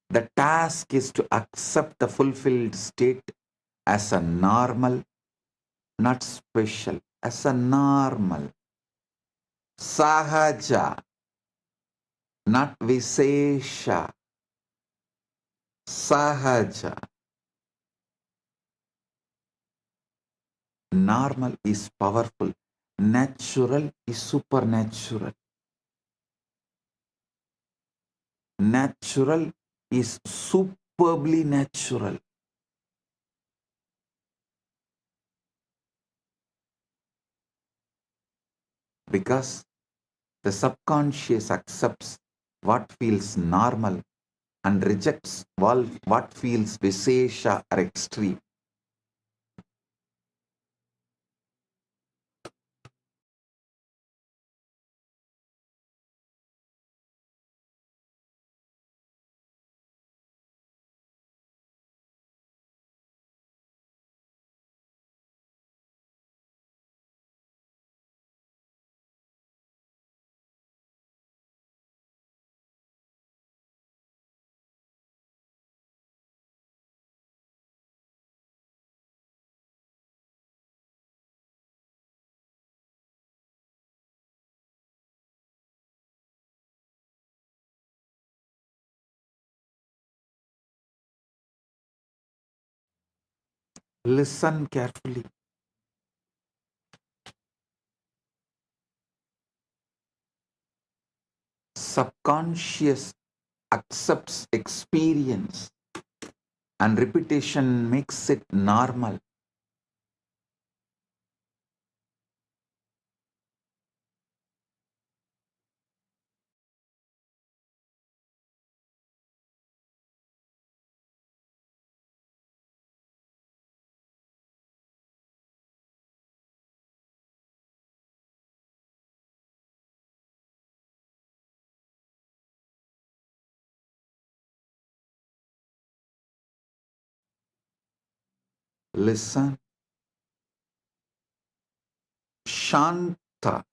The task is to accept the fulfilled state as a normal, not special, as a normal. Sahaja, not Visesha. sahaja. Normal is powerful. Natural is supernatural. Natural is superbly natural. Because the subconscious accepts what feels normal and rejects what feels visesha or extreme. Listen carefully. Subconscious accepts experience and repetition makes it normal. Listen. Shanta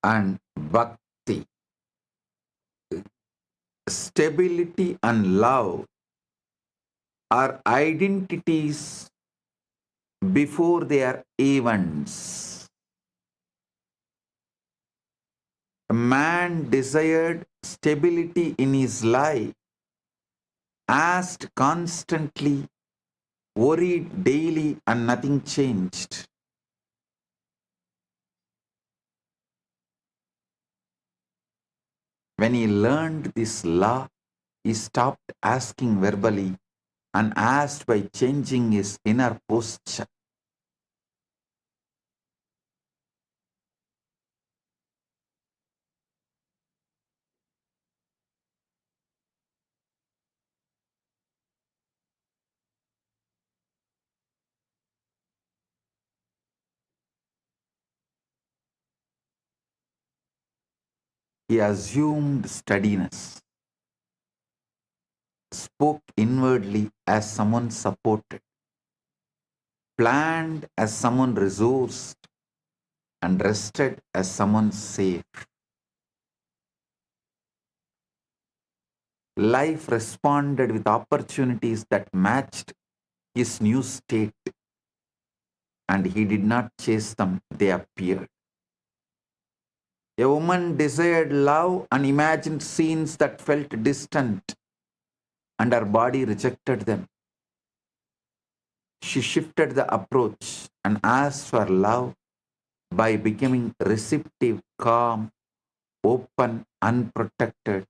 and bhakti. Stability and love are identities before they are events. A man desired stability in his life, asked constantly, worried daily, and nothing changed. When he learned this law, he stopped asking verbally and asked by changing his inner posture. He assumed steadiness, spoke inwardly as someone supported, planned as someone resourced, and rested as someone safe. Life responded with opportunities that matched his new state, and he did not chase them, they appeared. A woman desired love and imagined scenes that felt distant, and her body rejected them. She shifted the approach and asked for love by becoming receptive, calm, open, unprotected.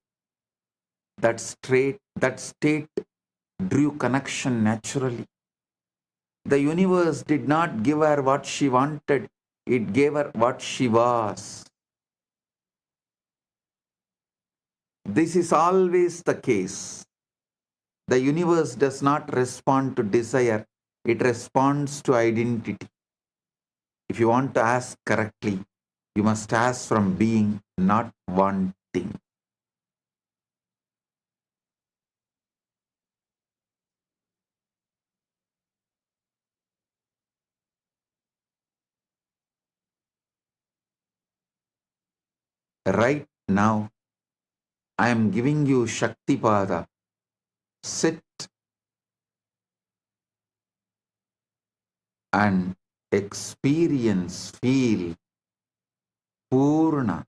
That state drew connection naturally. The universe did not give her what she wanted, it gave her what she was. This is always the case. The universe does not respond to desire, it responds to identity. If you want to ask correctly, you must ask from being, not wanting. Right now, I am giving you Shaktipada. Sit and experience, feel Purna,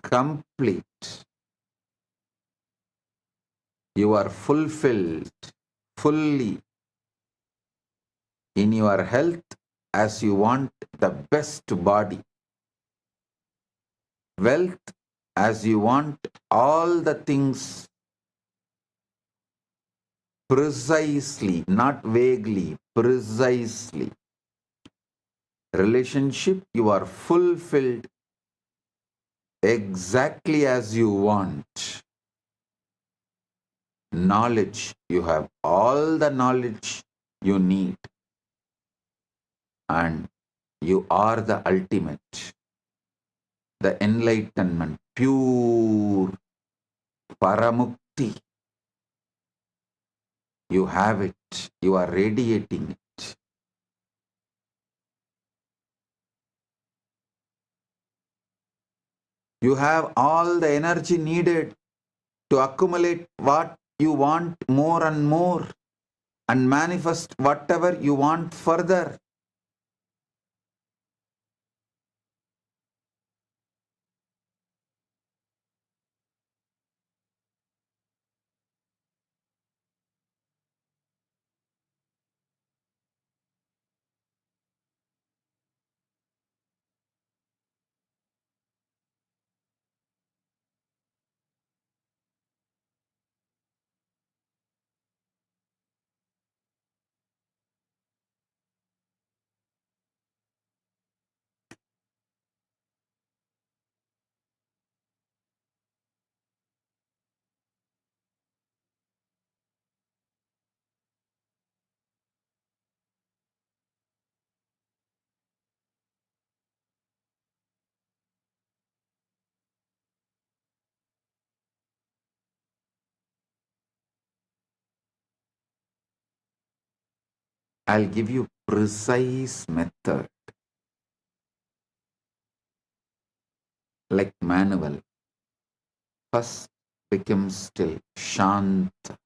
complete. You are fulfilled fully in your health as you want the best body, wealth as you want all the things precisely, not vaguely, precisely. Relationship, you are fulfilled exactly as you want. Knowledge, you have all the knowledge you need, and you are the ultimate, the enlightenment, pure paramukti. You have it, you are radiating it. You have all the energy needed to accumulate what you want more and more and manifest whatever you want further. I'll give you precise method, like manual. First, become still, shanta.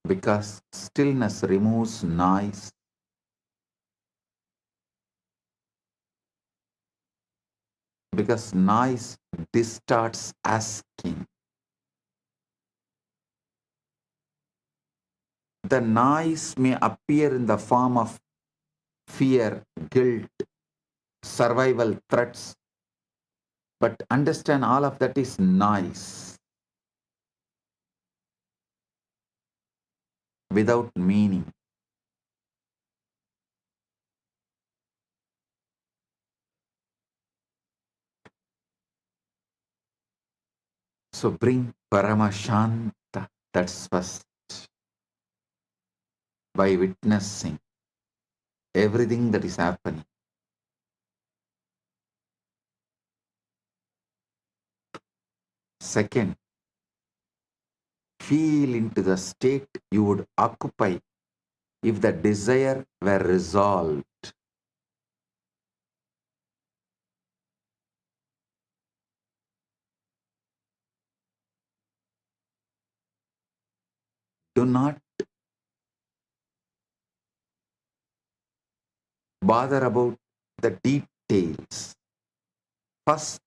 Because stillness removes noise. Because noise distorts asking. The noise may appear in the form of fear, guilt, survival threats, but understand all of that is noise without meaning. So bring Paramashanta, that's first, by witnessing everything that is happening. Second, feel into the state you would occupy if the desire were resolved. Do not bother about the details. First,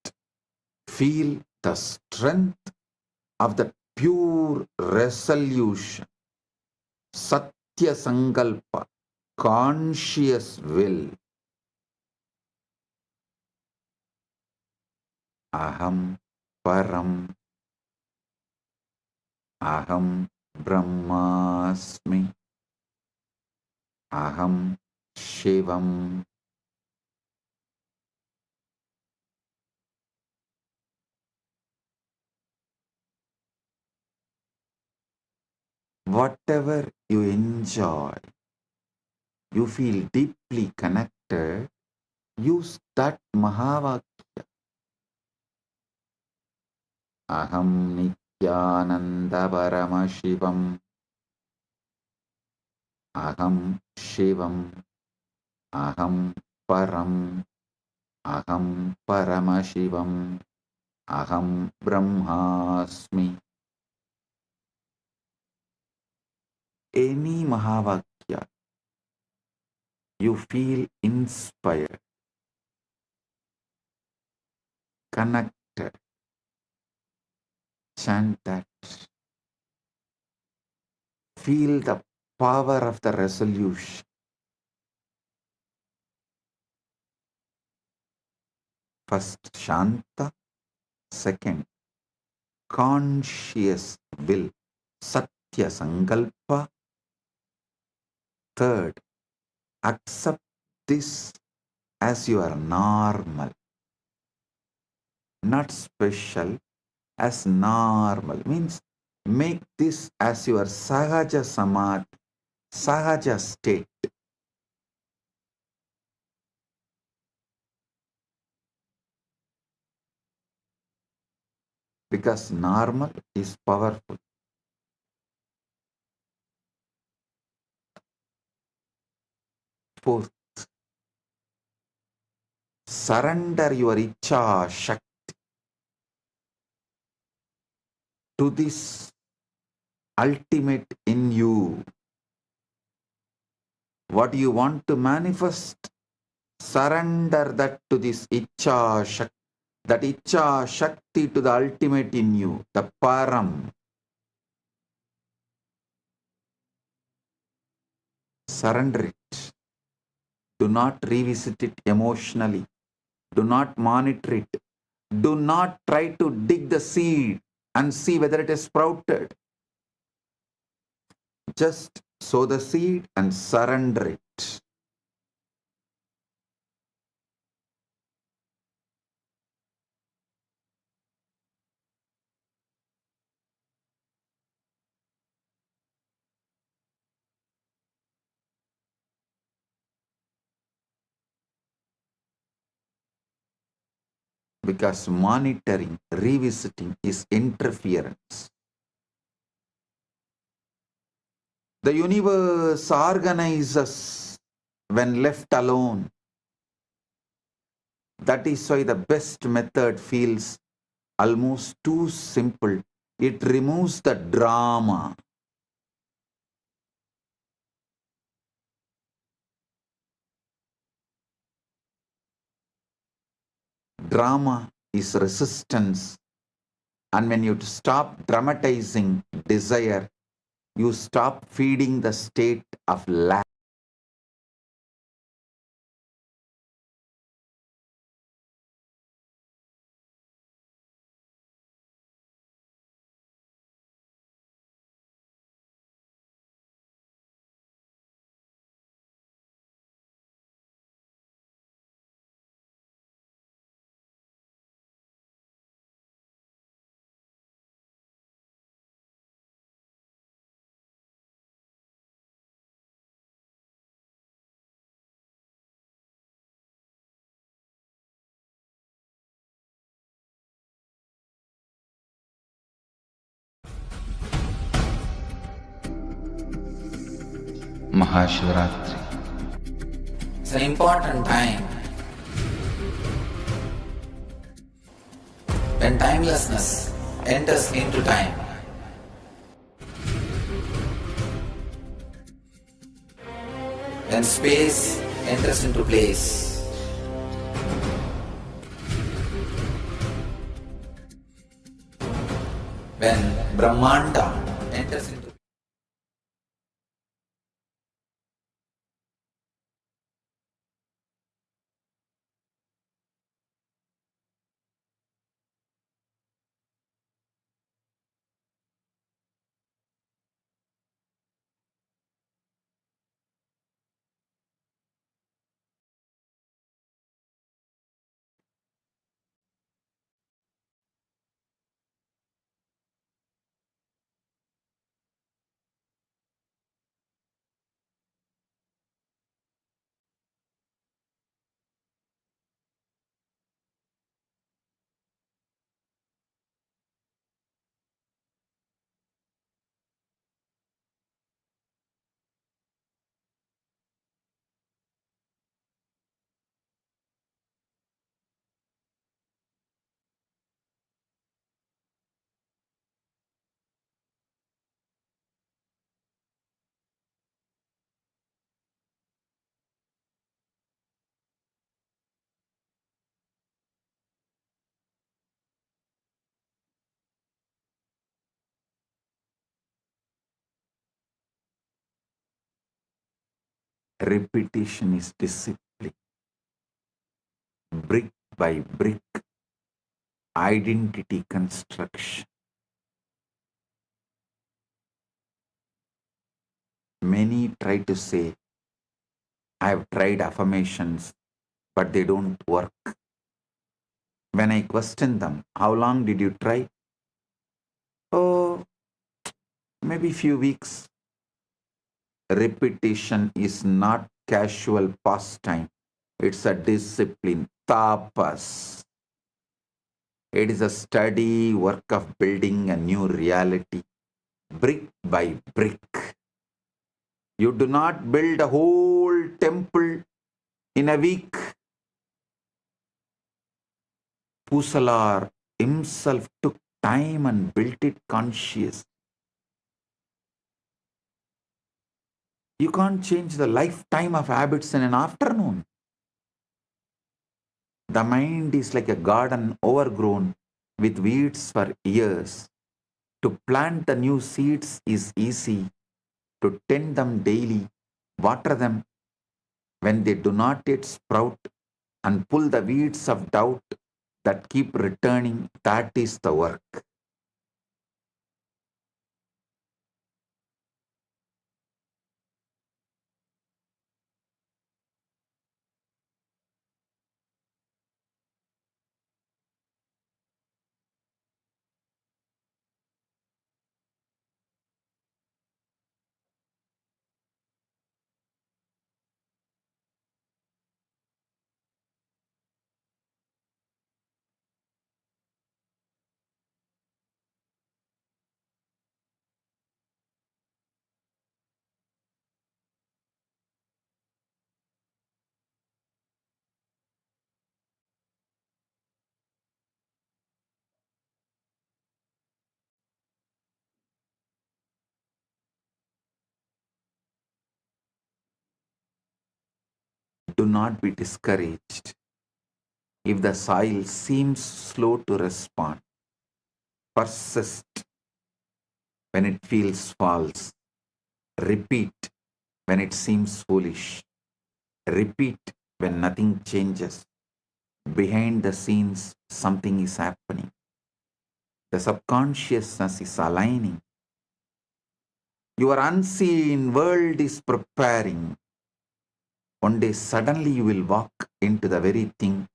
feel the strength of the pure resolution, Satya Sankalpa, conscious will. Aham Param, Aham Brahmasmi, Aham Shivam. Whatever you enjoy, you feel deeply connected, use that Mahavakya. Aham Nithyananda Paramashivam, Aham Shivam, Aham Param, Aham Paramashivam, Aham Brahmasmi. Any Mahavakya you feel inspired, connected. Chant that. Feel the power of the resolution. First, Shanta. Second, conscious will. Satya Sankalpa. Third, accept this as your normal, not special, as normal. Means make this as your sahaja samadhi, sahaja state. Because normal is powerful. Fourth, surrender your icha shakti to this ultimate in you. What you want to manifest, surrender that to this icha shakti, that icha shakti to the ultimate in you, the param. Surrender it. Do not revisit it emotionally. Do not monitor it. Do not try to dig the seed and see whether it is sprouted. Just sow the seed and surrender it. Because monitoring, revisiting is interference. The universe organizes when left alone. That is why the best method feels almost too simple. It removes the drama. Drama is resistance. And when you stop dramatizing desire, you stop feeding the state of lack. Maha Shivaratri. It's an important time when timelessness enters into time. When space enters into place. When Brahmanda enters into Repetition is discipline. Brick by brick, identity construction. Many try to say, I have tried affirmations, but they don't work. When I question them, how long did you try? Oh, maybe few weeks. Repetition is not casual pastime. It's a discipline, tapas. It is a steady work of building a new reality, brick by brick. You do not build a whole temple in a week. Pusalar himself took time and built it conscious. You can't change the lifetime of habits in an afternoon. The mind is like a garden overgrown with weeds for years. To plant the new seeds is easy. To tend them daily, water them when they do not yet sprout, and pull the weeds of doubt that keep returning, that is the work. Do not be discouraged if the soil seems slow to respond. Persist when it feels false. Repeat when it seems foolish. Repeat when nothing changes. Behind the scenes, something is happening. The subconsciousness is aligning. Your unseen world is preparing. One day suddenly you will walk into the very thing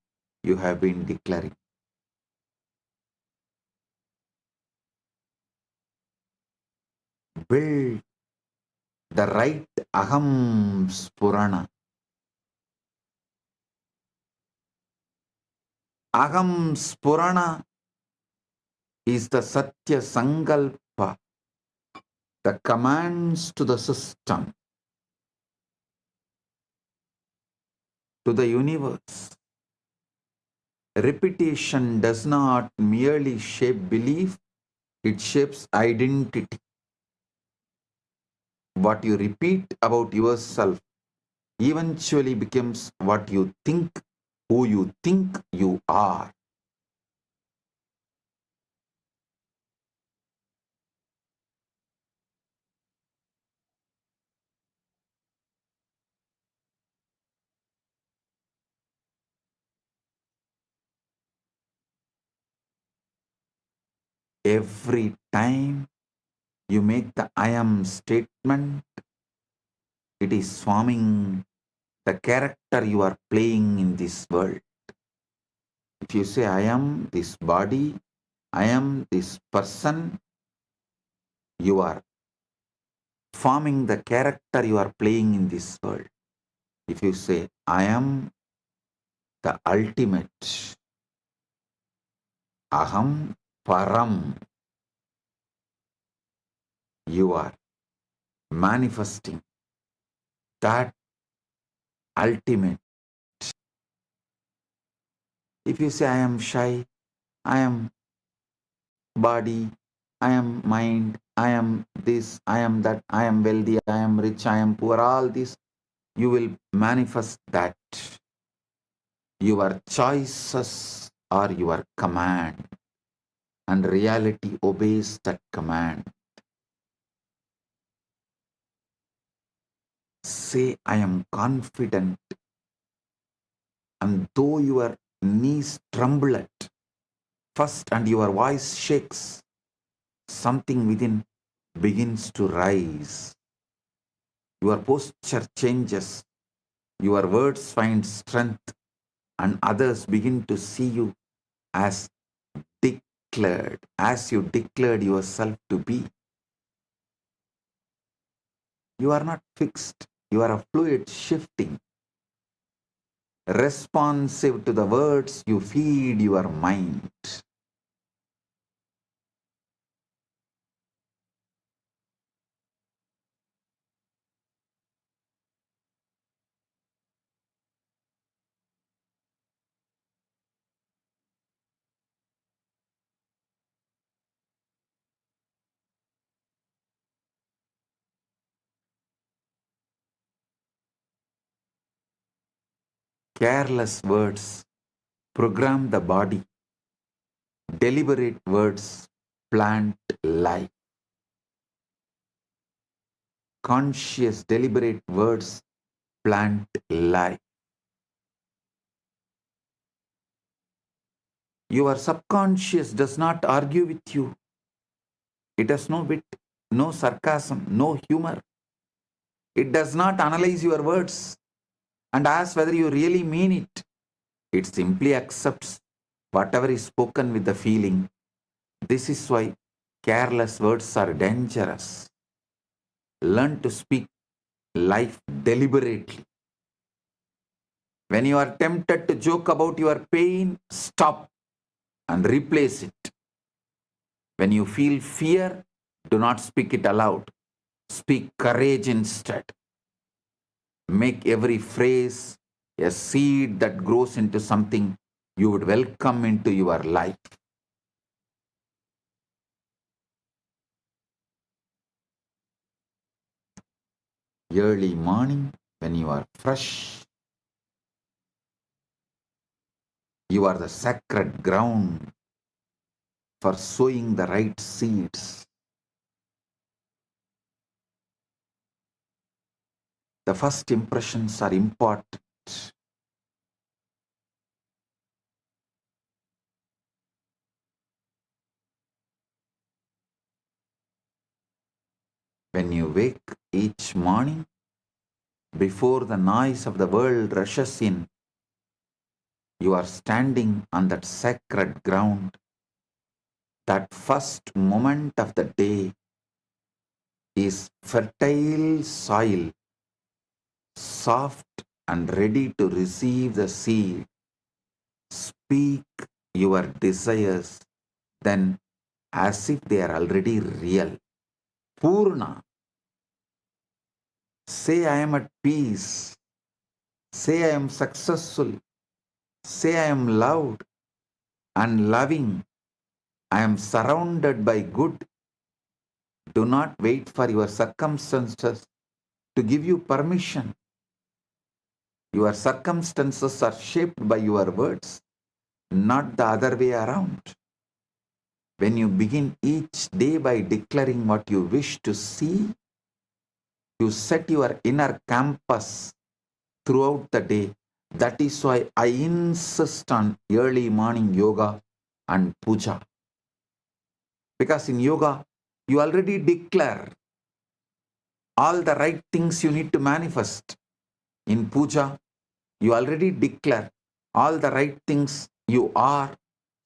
you have been declaring. Build the right aham spurana. Aham spurana is the satya sankalpa, the commands to the system, to the universe. Repetition does not merely shape belief, it shapes identity. What you repeat about yourself eventually becomes what you think, who you think you are. Every time you make the I am statement, it is forming the character you are playing in this world. If you say, I am this body, I am this person, you are forming the character you are playing in this world. If you say, I am the ultimate, aham param, you are manifesting that ultimate. If you say, I am shy, I am body, I am mind, I am this, I am that, I am wealthy, I am rich, I am poor, all this, you will manifest that. Your choices are your command, and reality obeys that command. Say, I am confident, and though your knees tremble at first and your voice shakes, something within begins to rise. Your posture changes, your words find strength, and others begin to see you as declared, as you declared yourself to be. You are not fixed, you are a fluid shifting, responsive to the words you feed your mind. Careless words program the body, deliberate words plant life. Conscious, deliberate words plant life. Your subconscious does not argue with you. It has no wit, no sarcasm, no humor. It does not analyze your words and ask whether you really mean it. It simply accepts whatever is spoken with the feeling. This is why careless words are dangerous. Learn to speak life deliberately. When you are tempted to joke about your pain, stop and replace it. When you feel fear, do not speak it aloud. Speak courage instead. Make every phrase a seed that grows into something you would welcome into your life. Early morning, when you are fresh, you are the sacred ground for sowing the right seeds. The first impressions are important. When you wake each morning, before the noise of the world rushes in, you are standing on that sacred ground. That first moment of the day is fertile soil, soft and ready to receive the seed. Speak your desires then as if they are already real. Purna. Say I am at peace. Say I am successful. Say I am loved and loving. I am surrounded by good. Do not wait for your circumstances to give you permission. Your circumstances are shaped by your words, not the other way around. When you begin each day by declaring what you wish to see, you set your inner campus throughout the day. That is why I insist on early morning yoga and puja. Because in yoga, you already declare all the right things you need to manifest. In puja, you already declare all the right things you are,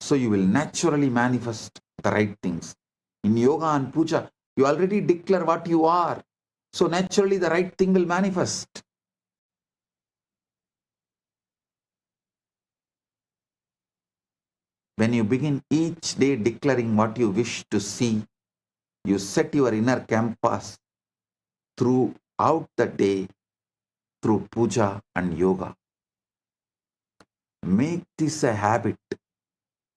so you will naturally manifest the right things. In yoga and puja, you already declare what you are, so naturally the right thing will manifest. When you begin each day declaring what you wish to see, you set your inner campus throughout the day through puja and yoga. Make this a habit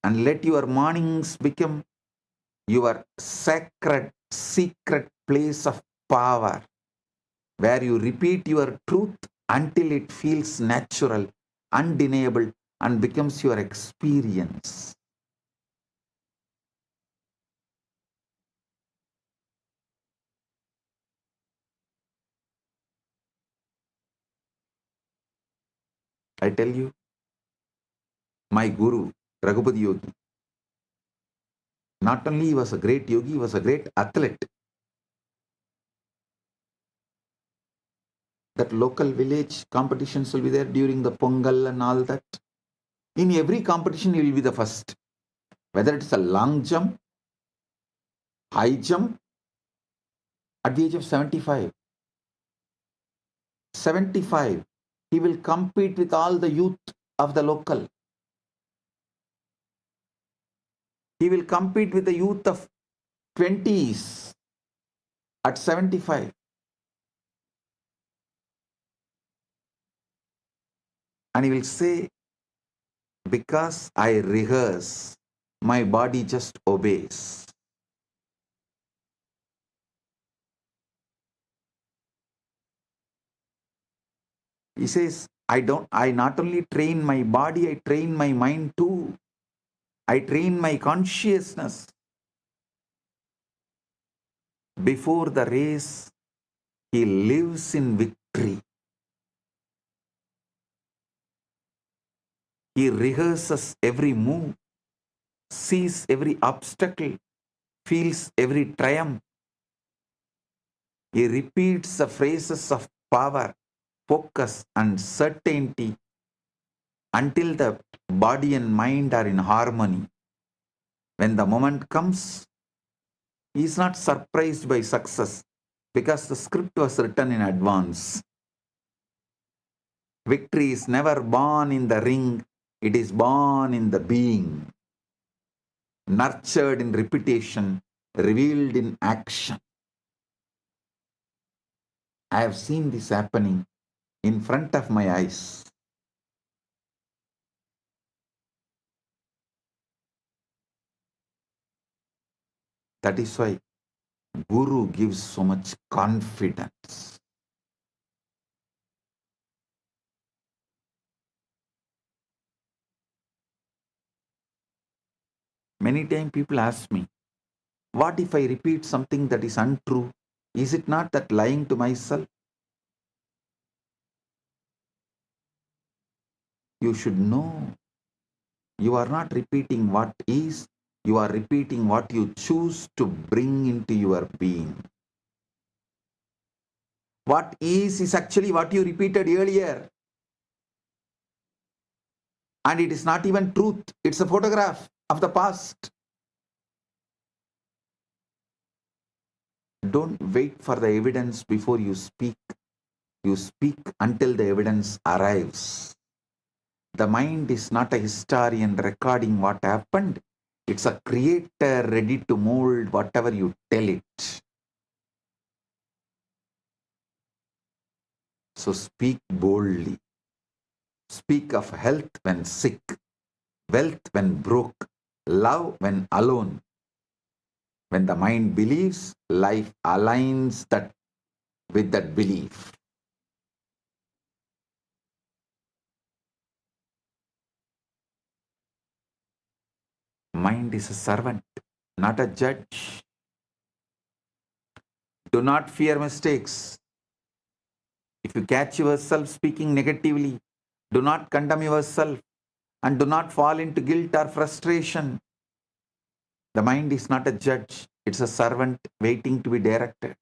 and let your mornings become your sacred, secret place of power, where you repeat your truth until it feels natural, undeniable, and becomes your experience. I tell you, my guru, Raghupati Yogi, not only he was a great yogi, he was a great athlete. That local village competitions will be there during the Pongal and all that. In every competition, he will be the first. Whether it's a long jump, high jump, at the age of 75, he will compete with all the youth of the local. He will compete with the youth of 20s at 75. And he will say, because I rehearse, my body just obeys. He says, I not only train my body, I train my mind too. I train my consciousness. Before the race, he lives in victory. He rehearses every move, sees every obstacle, feels every triumph. He repeats the phrases of power, focus, and certainty until the body and mind are in harmony. When the moment comes, he is not surprised by success because the script was written in advance. Victory is never born in the ring, it is born in the being, nurtured in repetition, revealed in action. I have seen this happening in front of my eyes. That is why Guru gives so much confidence. Many times people ask me, what if I repeat something that is untrue? Is it not that lying to myself? You should know. You are not repeating what is, you are repeating what you choose to bring into your being. What is actually what you repeated earlier. And it is not even truth, it's a photograph of the past. Don't wait for the evidence before you speak. You speak until the evidence arrives. The mind is not a historian recording what happened. It's a creator ready to mold whatever you tell it. So speak boldly. Speak of health when sick, wealth when broke, love when alone. When the mind believes, life aligns that with that belief. Mind is a servant, not a judge. Do not fear mistakes. If you catch yourself speaking negatively, do not condemn yourself and do not fall into guilt or frustration. The mind is not a judge, it's a servant waiting to be directed.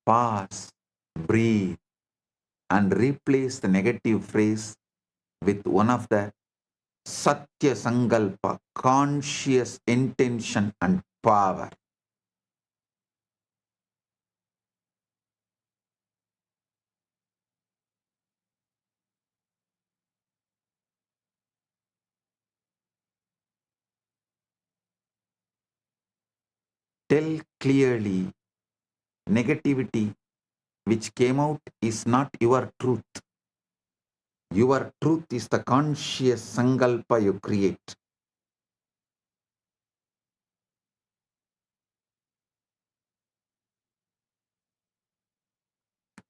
Pause, breathe, and replace the negative phrase with one of the Satya Sankalpa, conscious intention and power. Tell clearly, negativity which came out is not your truth. Your truth is the conscious Sankalpa you create.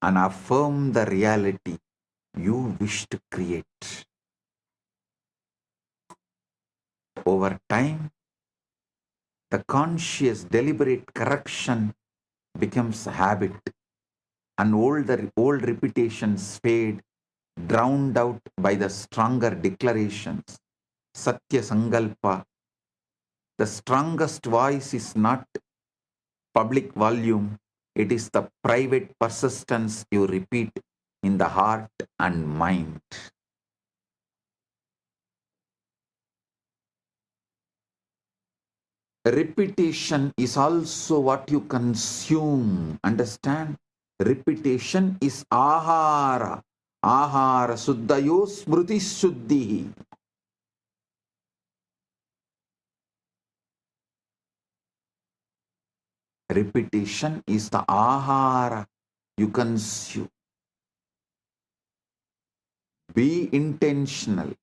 And affirm the reality you wish to create. Over time, the conscious deliberate correction becomes a habit and old repetitions fade, drowned out by the stronger declarations. Satya Sankalpa. The strongest voice is not public volume, it is the private persistence you repeat in the heart and mind. Repetition is also what you consume. Understand? Repetition is ahara. Ahara suddhayo smruti shuddhi. Repetition is the ahara you consume. Be intentional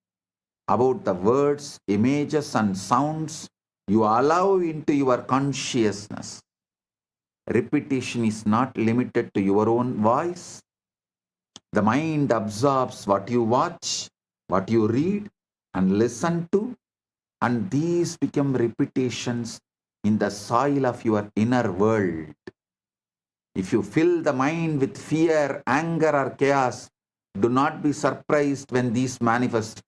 about the words, images, and sounds you allow into your consciousness. Repetition is not limited to your own voice. The mind absorbs what you watch, what you read, and listen to, and these become repetitions in the soil of your inner world. If you fill the mind with fear, anger, or chaos, do not be surprised when these manifest.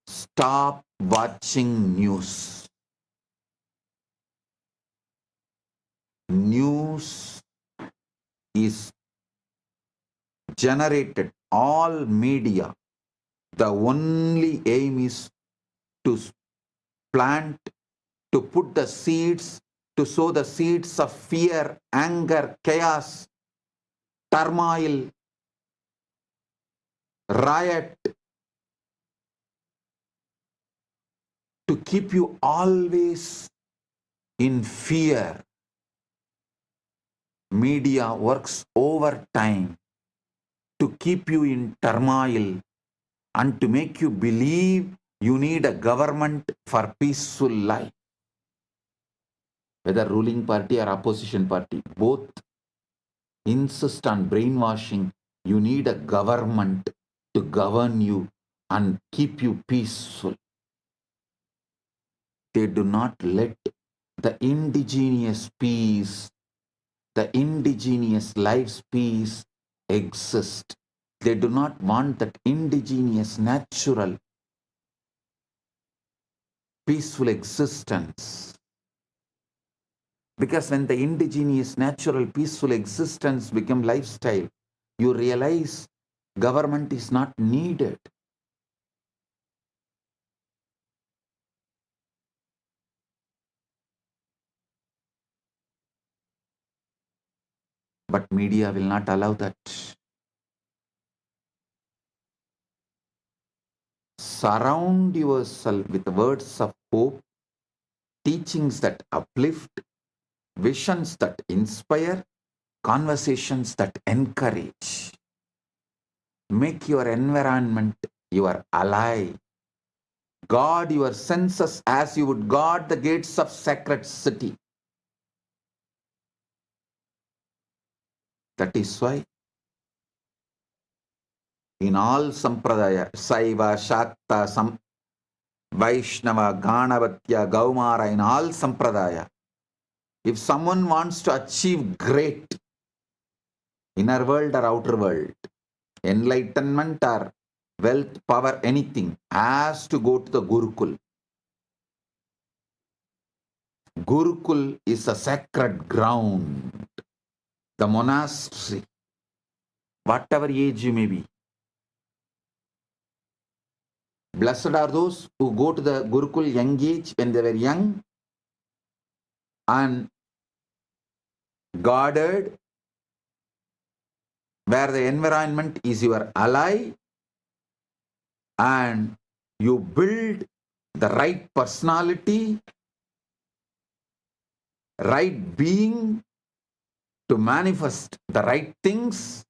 Stop watching news. News is generated, all media. The only aim is to plant, to put the seeds, to sow the seeds of fear, anger, chaos, turmoil, riot, to keep you always in fear. Media works overtime to keep you in turmoil and to make you believe you need a government for peaceful life. Whether ruling party or opposition party, both insist on brainwashing. You need a government to govern you and keep you peaceful. They do not let the indigenous peace, the indigenous life's peace exist. They do not want that indigenous, natural, peaceful existence. Because when the indigenous, natural, peaceful existence become lifestyle, you realize government is not needed. But media will not allow that. Surround yourself with words of hope, teachings that uplift, visions that inspire, conversations that encourage. Make your environment your ally. Guard your senses as you would guard the gates of sacred city. That is why in all sampradaya, Saiva, Shakta, Vaishnava, Ganavatya, Gaumara, in all sampradaya, if someone wants to achieve great inner world or outer world, enlightenment or wealth, power, anything, has to go to the Gurukul. Gurukul is a sacred ground, the monastery, whatever age you may be. Blessed are those who go to the Gurukul young age when they were young and guarded, where the environment is your ally and you build the right personality, right being to manifest the right things.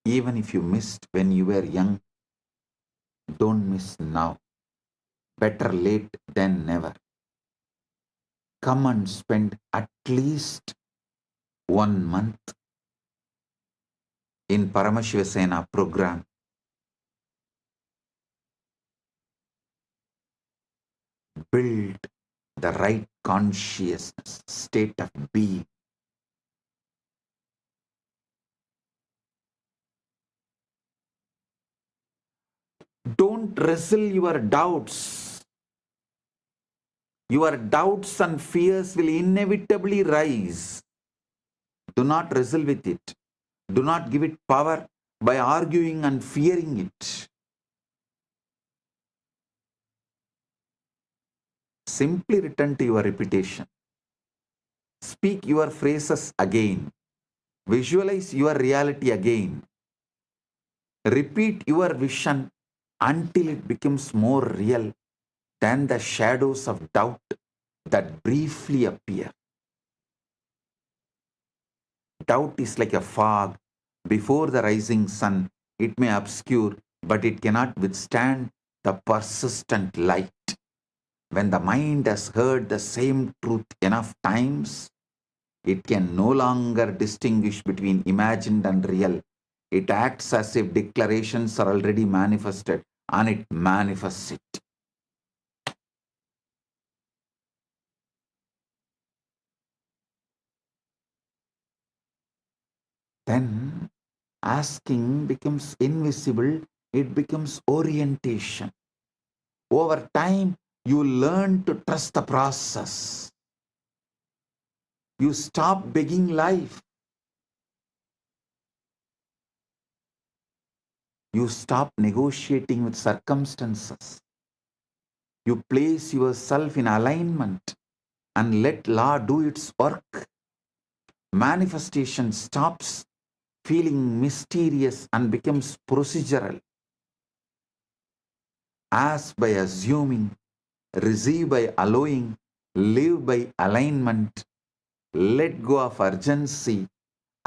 Even if you missed when you were young, don't miss now. Better late than never. Come and spend at least 1 month in Paramashiva Sena program. Build the right consciousness, state of being. Don't wrestle your doubts. Your doubts and fears will inevitably rise. Do not wrestle with it. Do not give it power by arguing and fearing it. Simply return to your repetition. Speak your phrases again. Visualize your reality again. Repeat your vision until it becomes more real than the shadows of doubt that briefly appear. Doubt is like a fog before the rising sun. It may obscure, but it cannot withstand the persistent light. When the mind has heard the same truth enough times, it can no longer distinguish between imagined and real. It acts as if declarations are already manifested, and it manifests it. Then asking becomes invisible, it becomes orientation. Over time, you learn to trust the process. You stop begging life. You stop negotiating with circumstances. You place yourself in alignment and let law do its work. Manifestation stops feeling mysterious and becomes procedural. Ask by assuming, receive by allowing, live by alignment. Let go of urgency.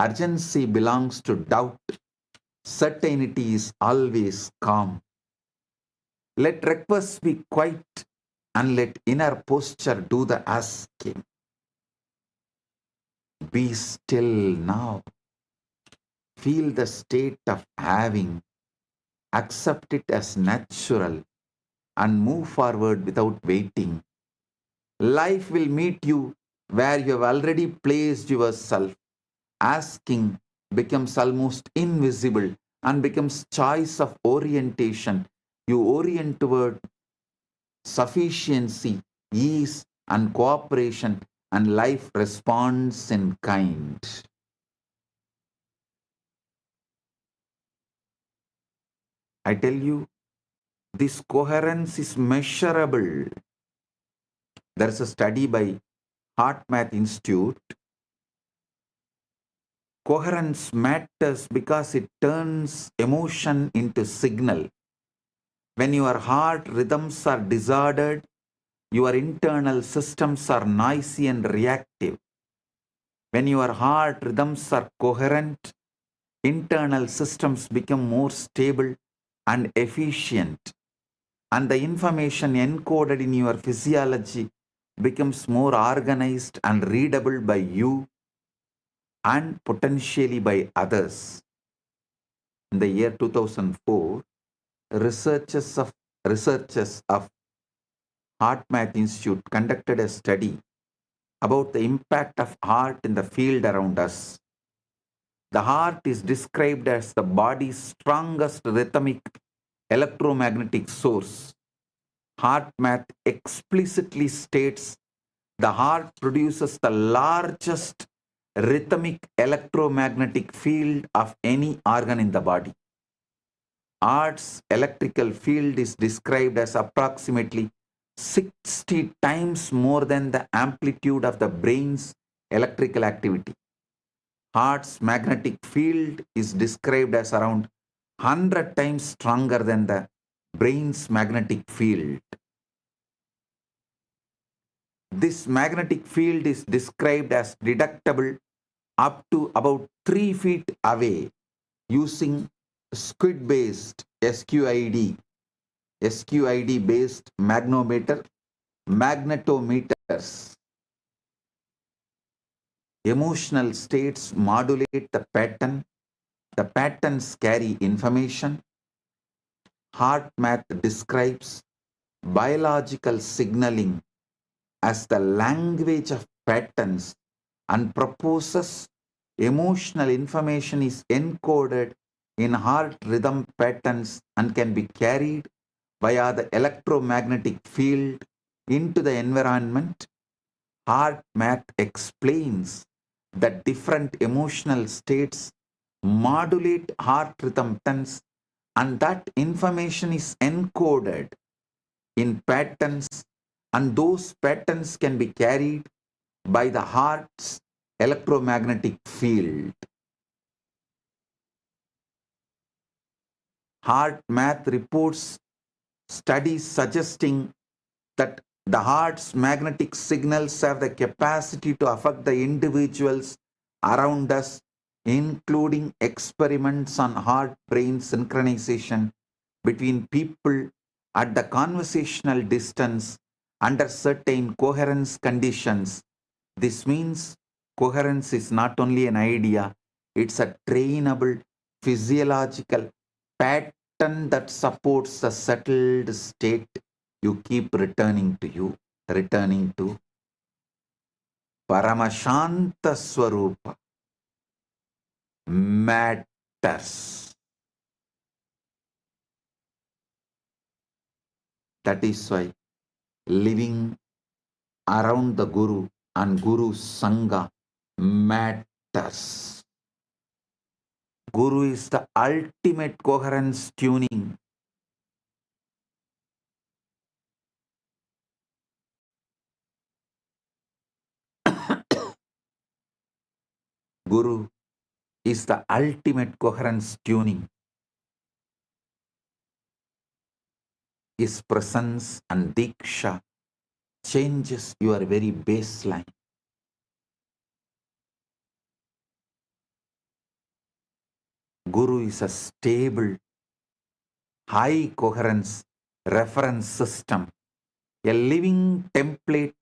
Urgency belongs to doubt. Certainty is always calm. Let requests be quiet and let inner posture do the asking. Be still now. Feel the state of having. Accept it as natural and move forward without waiting. Life will meet you where you have already placed yourself. Asking becomes almost invisible and becomes choice of orientation. You orient toward sufficiency, ease, and cooperation, and life responds in kind. I tell you, this coherence is measurable. There is a study by Heart Math Institute. Coherence matters because it turns emotion into signal. When your heart rhythms are disordered, your internal systems are noisy and reactive. When your heart rhythms are coherent, internal systems become more stable and efficient, and the information encoded in your physiology becomes more organized and readable by you and potentially by others. In the year 2004, researchers of Heart Math Institute conducted a study about the impact of heart in the field around us. The heart is described as the body's strongest rhythmic electromagnetic source. Heart Math explicitly states the heart produces the largest rhythmic electromagnetic field of any organ in the body. Heart's electrical field is described as approximately 60 times more than the amplitude of the brain's electrical activity. Heart's magnetic field is described as around 100 times stronger than the brain's magnetic field. This magnetic field is described as detectable up to about 3 feet away. using squid based SQID based magnetometers. Emotional states modulate the pattern. The patterns carry information. Heart math describes biological signaling as the language of patterns and proposes emotional information is encoded in heart rhythm patterns and can be carried via the electromagnetic field into the environment. Heart math explains that different emotional states modulate heart rhythm patterns and that information is encoded in patterns and those patterns can be carried by the heart's electromagnetic field. Heart math reports studies suggesting that the heart's magnetic signals have the capacity to affect the individuals around us, including experiments on heart-brain synchronization between people at the conversational distance under certain coherence conditions. This means coherence is not only an idea, it's a trainable physiological pattern that supports the settled state you keep returning to. Paramashanta Swarupa matters. That is why living around the Guru and Guru Sangha matters. Guru is the ultimate coherence tuning. Guru is the ultimate coherence tuning. His presence and diksha changes your very baseline. Guru is a stable, high coherence reference system, a living template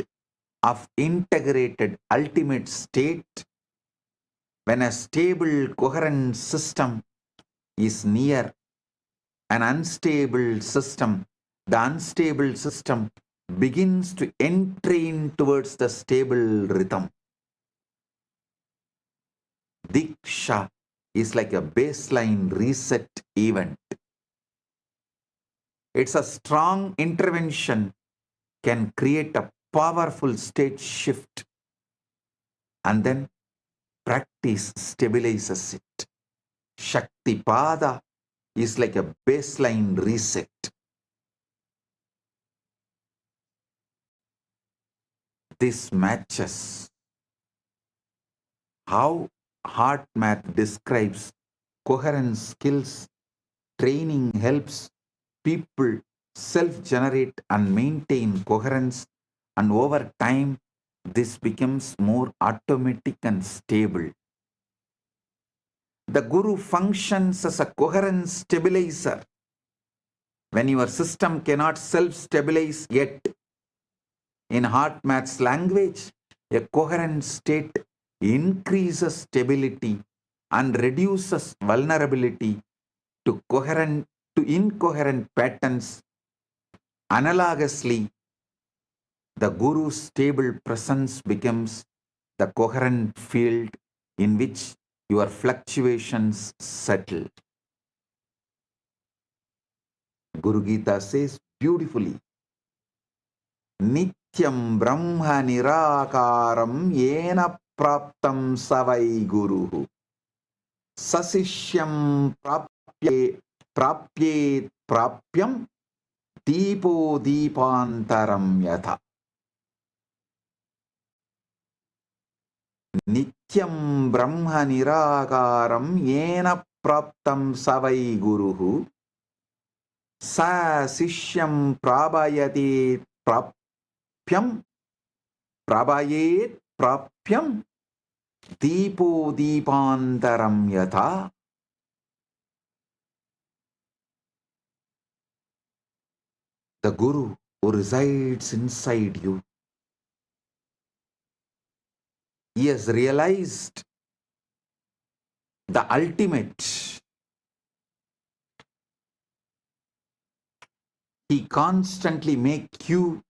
of integrated ultimate state. When a stable, coherent system is near an unstable system, the unstable system begins to entrain towards the stable rhythm. Diksha is like a baseline reset event. It's a strong intervention, can create a powerful state shift, and then practice stabilizes it. Shaktipada is like a baseline reset. This matches how heart math describes coherence skills. Training helps people self-generate and maintain coherence, and over time this becomes more automatic and stable. The Guru functions as a coherence stabilizer. When your system cannot self-stabilize yet, in heart math's language, a coherent state increases stability and reduces vulnerability to incoherent patterns. Analogously, the Guru's stable presence becomes the coherent field in which your fluctuations settle. Guru Gita says beautifully, Nityam Brahma Nirakaram Yena Praptam Savai Guruhu Sasishyam Prapyet Prapyam Deepo Deepantaram Yatha. Nityam Brahma Nirakaram Yena Praptam Savai Guruhu Sa Sishyam Prabayate Prapyam Deepo Deepantaram Yatha. the Guru who resides inside you. He has realized the ultimate. He constantly makes you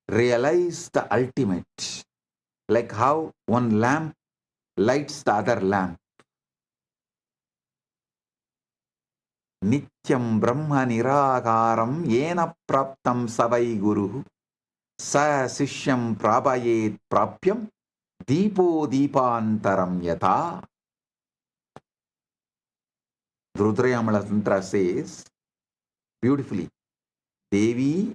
realize the ultimate, like how one lamp lights the other lamp. Nityam Brahma Nirakaram Yena Praptam Savai Guru Sa Sishyam Prabhayet Prapyam Deepo Deepantaram Yata. Rudrayamala Tantra says beautifully, Devi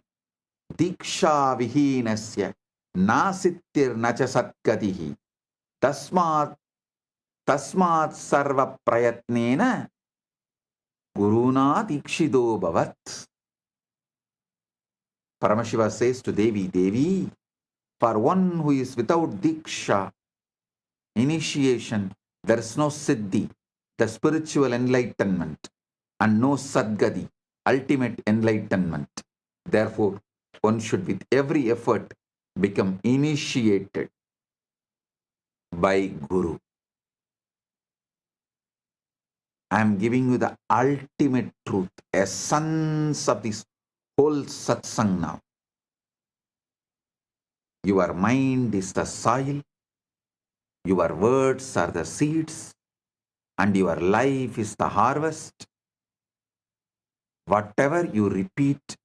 Diksha Vihinasya Nasittir Nacha Satkatihi Tasmat Sarva Prayatnena Guruna Dikshido Bhavat. Paramashiva says to Devi, Devi, for one who is without Diksha, initiation, there is no Siddhi, the spiritual enlightenment, and no Sadgati, ultimate enlightenment. Therefore, one should with every effort become initiated by Guru. I am giving you the ultimate truth, essence of this whole satsang now. Your mind is the soil, your words are the seeds, and your life is the harvest. Whatever you repeat,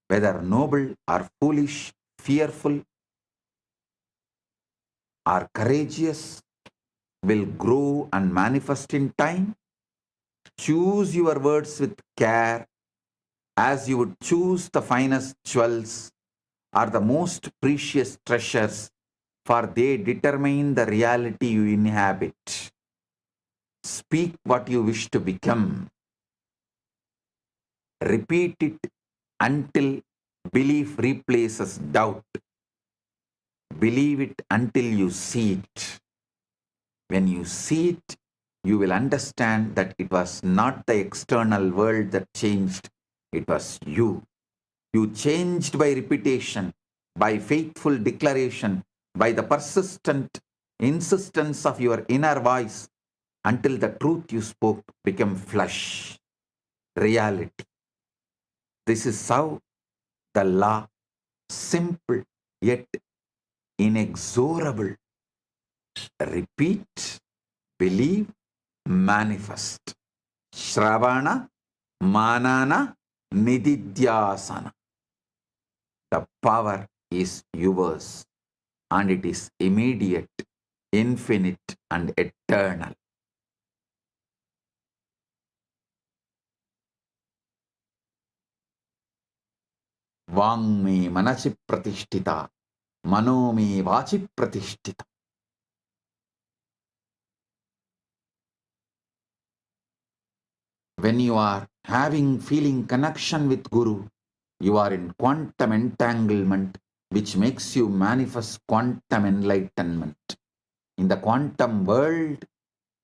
whether noble or foolish, fearful or courageous, will grow and manifest in time. Choose your words with care, as you would choose the finest jewels or the most precious treasures, for they determine the reality you inhabit. Speak what you wish to become. Repeat it until belief replaces doubt. Believe it until you see it. When you see it, you will understand that it was not the external world that changed, it was you. You changed by repetition, by faithful declaration, by the persistent insistence of your inner voice, until the truth you spoke became flesh, reality. This is how the law, simple yet inexorable, repeat, believe, manifest. Shravana, Manana, Nididhyasana. The power is yours, and it is immediate, infinite, and eternal. Vang me manasi pratishtita, mano me vachi pratishtita. When you are feeling connection with Guru, you are in quantum entanglement, which makes you manifest quantum enlightenment. In the quantum world,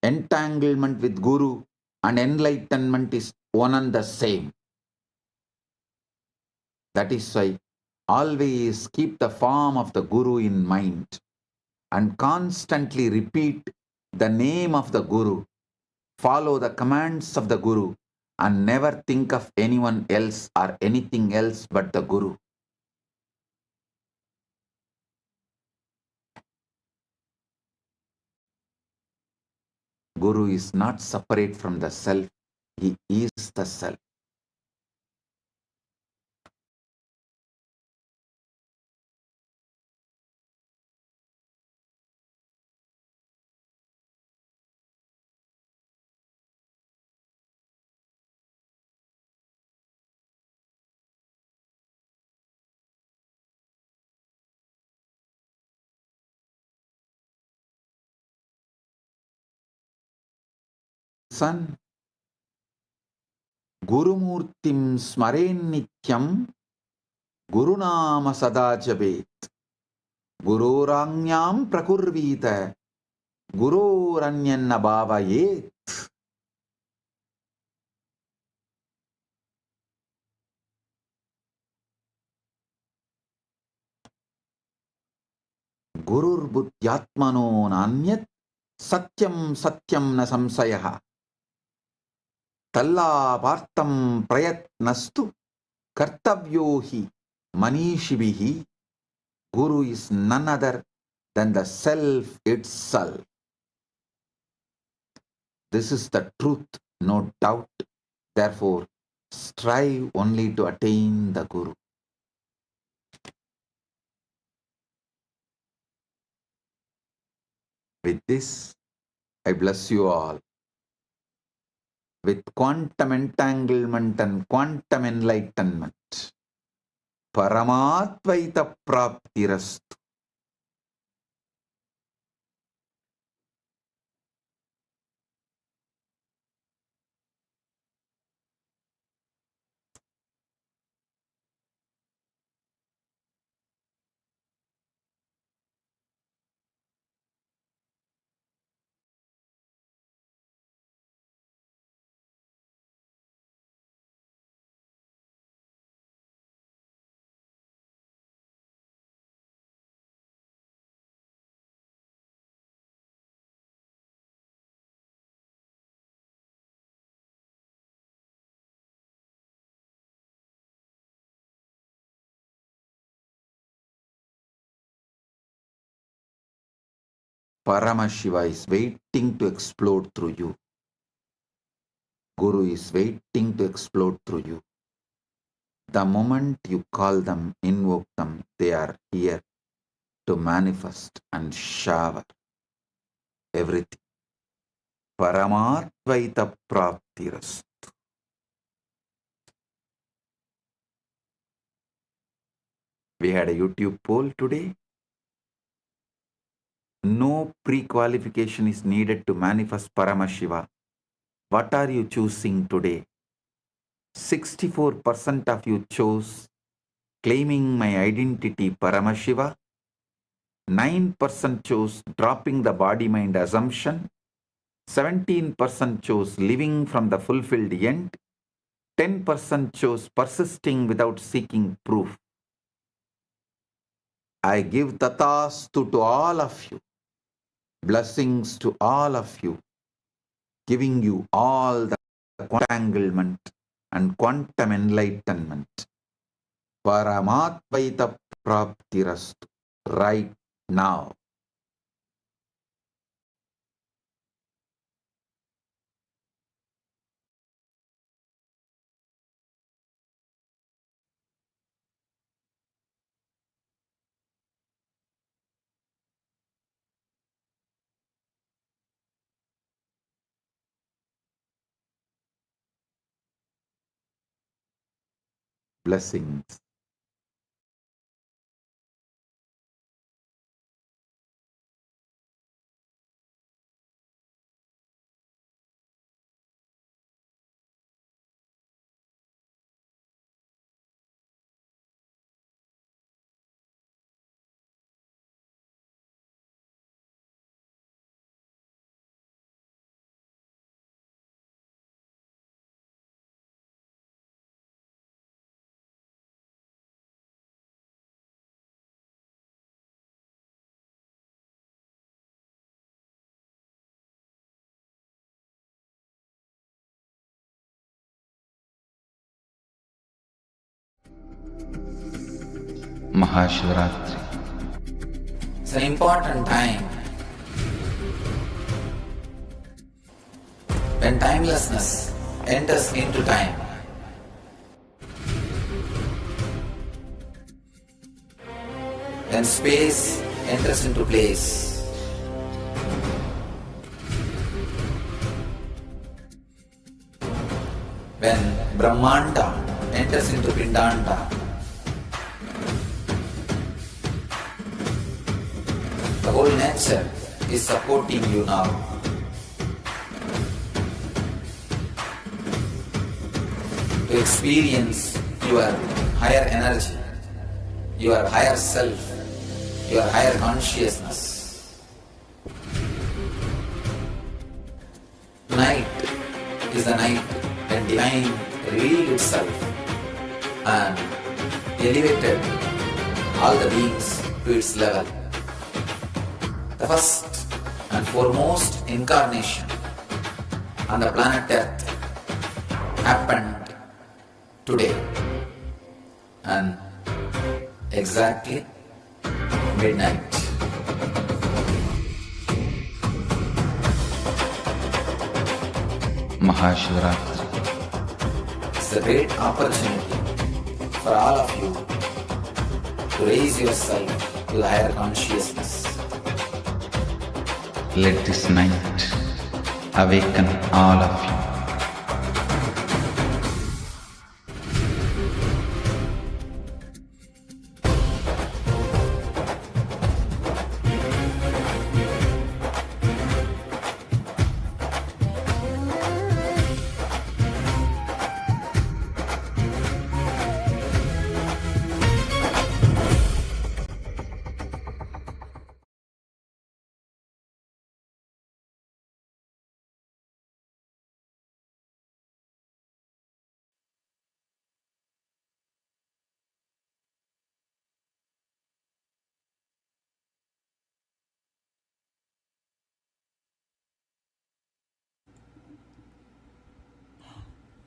entanglement with Guru and enlightenment is one and the same. That is why always keep the form of the Guru in mind and constantly repeat the name of the Guru. Follow the commands of the Guru and never think of anyone else or anything else but the Guru. Guru is not separate from the self. He is the self. Son, Gurumurtim smaren nityam Gurunama sada jabet Guroranyam prakurvita Guroranyanna bhavayet. Gurur buddhyatmano nanyat satyam satyam na samsayaha. Talla partam prayatnastu kartavyohi manishibihi. Guru is none other than the self itself. This is the truth, no doubt. Therefore, strive only to attain the Guru. With this, I bless you all with quantum entanglement and quantum enlightenment. Paramatvaita praptirastu. Paramashiva is waiting to explode through you. Guru is waiting to explode through you. The moment you call them, invoke them, they are here to manifest and shower everything. Paramatvaita praptirastu. We had a YouTube poll today. No pre-qualification is needed to manifest Paramashiva. What are you choosing today? 64% of you chose claiming my identity Paramashiva. 9% chose dropping the body-mind assumption. 17% chose living from the fulfilled end. 10% chose persisting without seeking proof. I give tathastu to all of you. Blessings to all of you. Giving you all the entanglement and quantum enlightenment. Paramatvaita praptirastu. Right now. Blessings. Maha Shivaratri. It's an important time when timelessness enters into time. When space enters into place. When Brahmanda enters into Pindanda. The whole nature is supporting you now. To experience your higher energy, your higher self, your higher consciousness. Tonight is the night when divine revealed itself and elevated all the beings to its level. The first and foremost incarnation on the planet Earth happened today and exactly midnight. Maha Shivaratri. It's a great opportunity for all of you to raise yourself to the higher consciousness. Let this night awaken all of you.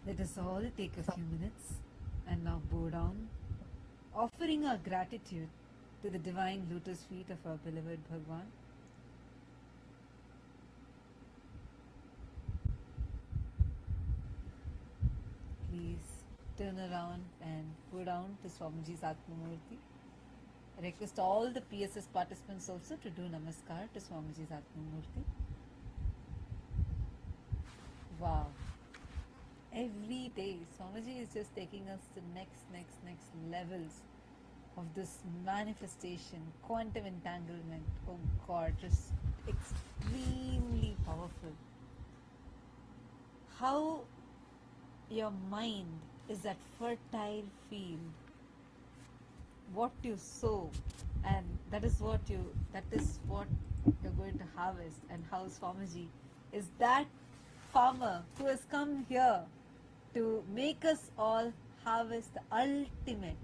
Let us all take a few minutes and now bow down, offering our gratitude to the divine lotus feet of our beloved Bhagavan. Please turn around and bow down to Swamiji's Atmamurti. I request all the PSS participants also to do Namaskar to Swamiji's Atmamurti. Wow. Every day, Swamiji is just taking us to next levels of this manifestation, quantum entanglement. Oh God, just extremely powerful. How your mind is that fertile field. What you sow, and that is what you're going to harvest. And how Swamiji is that farmer who has come here to make us all harvest the ultimate.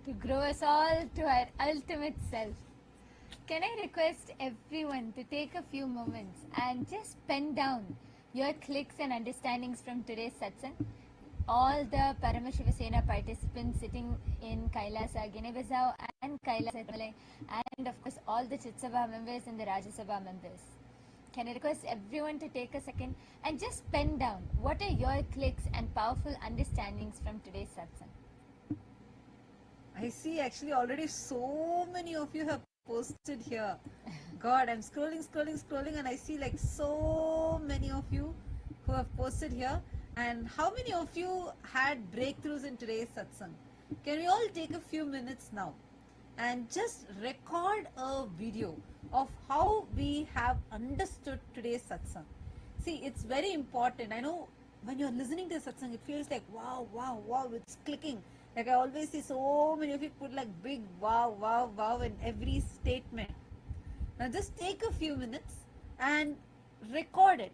To grow us all to our ultimate self. Can I request everyone to take a few moments and just pen down your clicks and understandings from today's satsang? All the Paramashiva Sena participants sitting in Kailasa, Guinea-Bissau and Kailasa, and of course all the Chitsabha members and the Rajya Sabha members. Can I request everyone to take a second and just pen down what are your clicks and powerful understandings from today's satsang? I see actually already so many of you have posted here. God, I'm scrolling and I see like so many of you who have posted here. And how many of you had breakthroughs in today's satsang? Can we all take a few minutes now and just record a video of how we have understood today's satsang? See, it's very important. I know when you're listening to satsang, it feels like wow, it's clicking. Like I always see so many of you put like big wow in every statement. Now just take a few minutes and record it.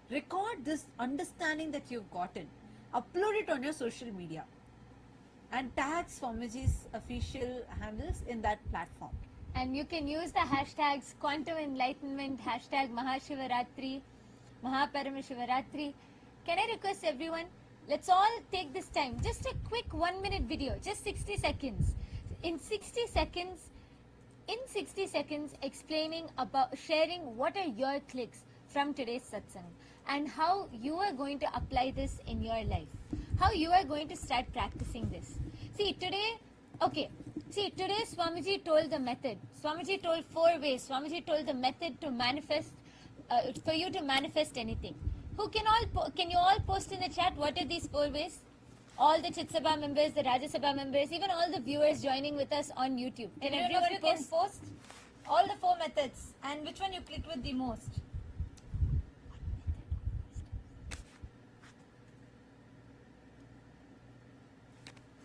Record this understanding that you've gotten. Upload it on your social media and tag Swamiji's official handles in that platform. And you can use the hashtags Quantum Enlightenment, hashtag Maha Shivaratri, Maha Paramashivaratri. Can I request everyone, let's all take this time, just a quick 1 minute video, just 60 seconds. In 60 seconds explaining about, sharing what are your clicks from today's satsang and how you are going to apply this in your life, how you are going to start practicing this. Today Swamiji told the method. Swamiji told 4 ways. Swamiji told the method to manifest, for you to manifest anything. Can you all post in the chat what are these 4 ways? All the Chit Sabha members, the Rajya Sabha members, even all the viewers joining with us on YouTube. Can everyone post all the 4 methods and which one you clicked with the most?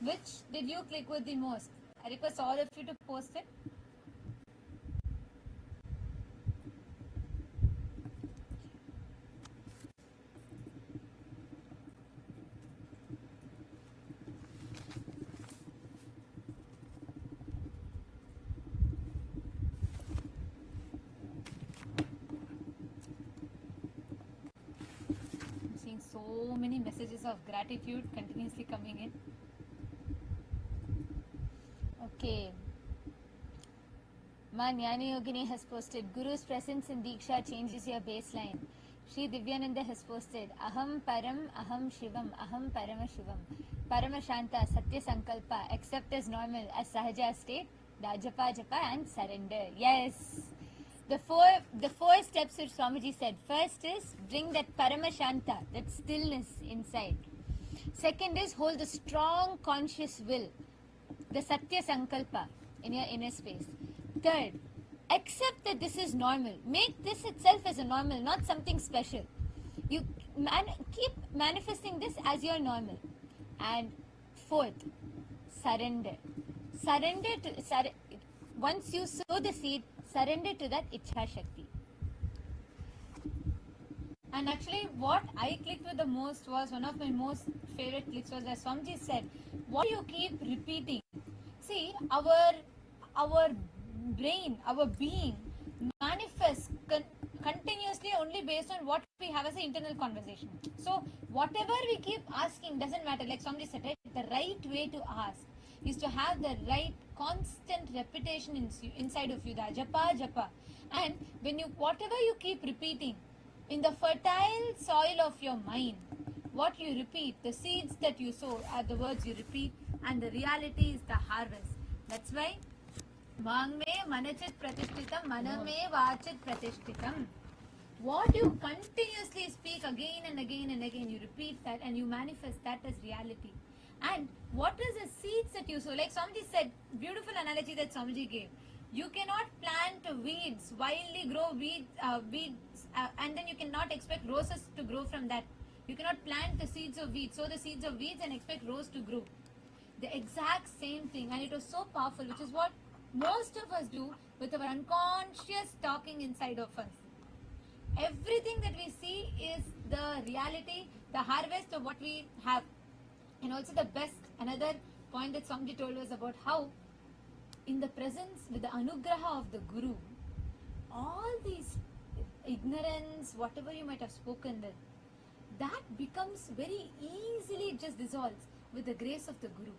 Which did you click with the most? I request all of you to post it. so many messages of gratitude continuously coming in. Okay. Ma Jnani Yogini has posted, Guru's presence in Diksha changes your baseline. Shri Divyananda has posted, Aham Param, Aham Shivam, Aham Paramashivam. Paramashanta, Satya Sankalpa, accept as normal, as Sahaja state, Dajapa Japa and surrender. Yes. The four steps which Swamiji said. First is bring that Paramashanta, that stillness inside. Second is hold the strong conscious will, the Satya Sankalpa in your inner space. Third, accept that this is normal. Make this itself as a normal, not something special. You keep manifesting this as your normal. And fourth, surrender. Once you sow the seed, surrender to that Ichha Shakti. And actually, what I clicked with the most was one of my most favorite clicks was that Swamiji said, what you keep repeating. See, our brain, our being manifests continuously only based on what we have as an internal conversation. So, whatever we keep asking doesn't matter. Like somebody said, right? The right way to ask is to have the right constant repetition inside of you, the japa. And when whatever you keep repeating, in the fertile soil of your mind, what you repeat, the seeds that you sow are the words you repeat, and the reality is the harvest. That's why Vangme manachit pratishtitam, maname vachit pratishtitam. What you continuously speak again and again and again, you repeat that and you manifest that as reality. And what is the seeds that you sow? Like Swamiji said, beautiful analogy that Swamiji gave. You cannot plant weeds, wildly grow weeds, and then you cannot expect roses to grow from that. You cannot plant the seeds of weeds, sow the seeds of weeds and expect rose to grow. The exact same thing, and it was so powerful, which is what most of us do with our unconscious talking inside of us. Everything that we see is the reality, the harvest of what we have. And also the best, another point that Swamiji told us about how in the presence, with the anugraha of the Guru, all these ignorance, whatever you might have spoken with, that becomes very easily just dissolves with the grace of the Guru.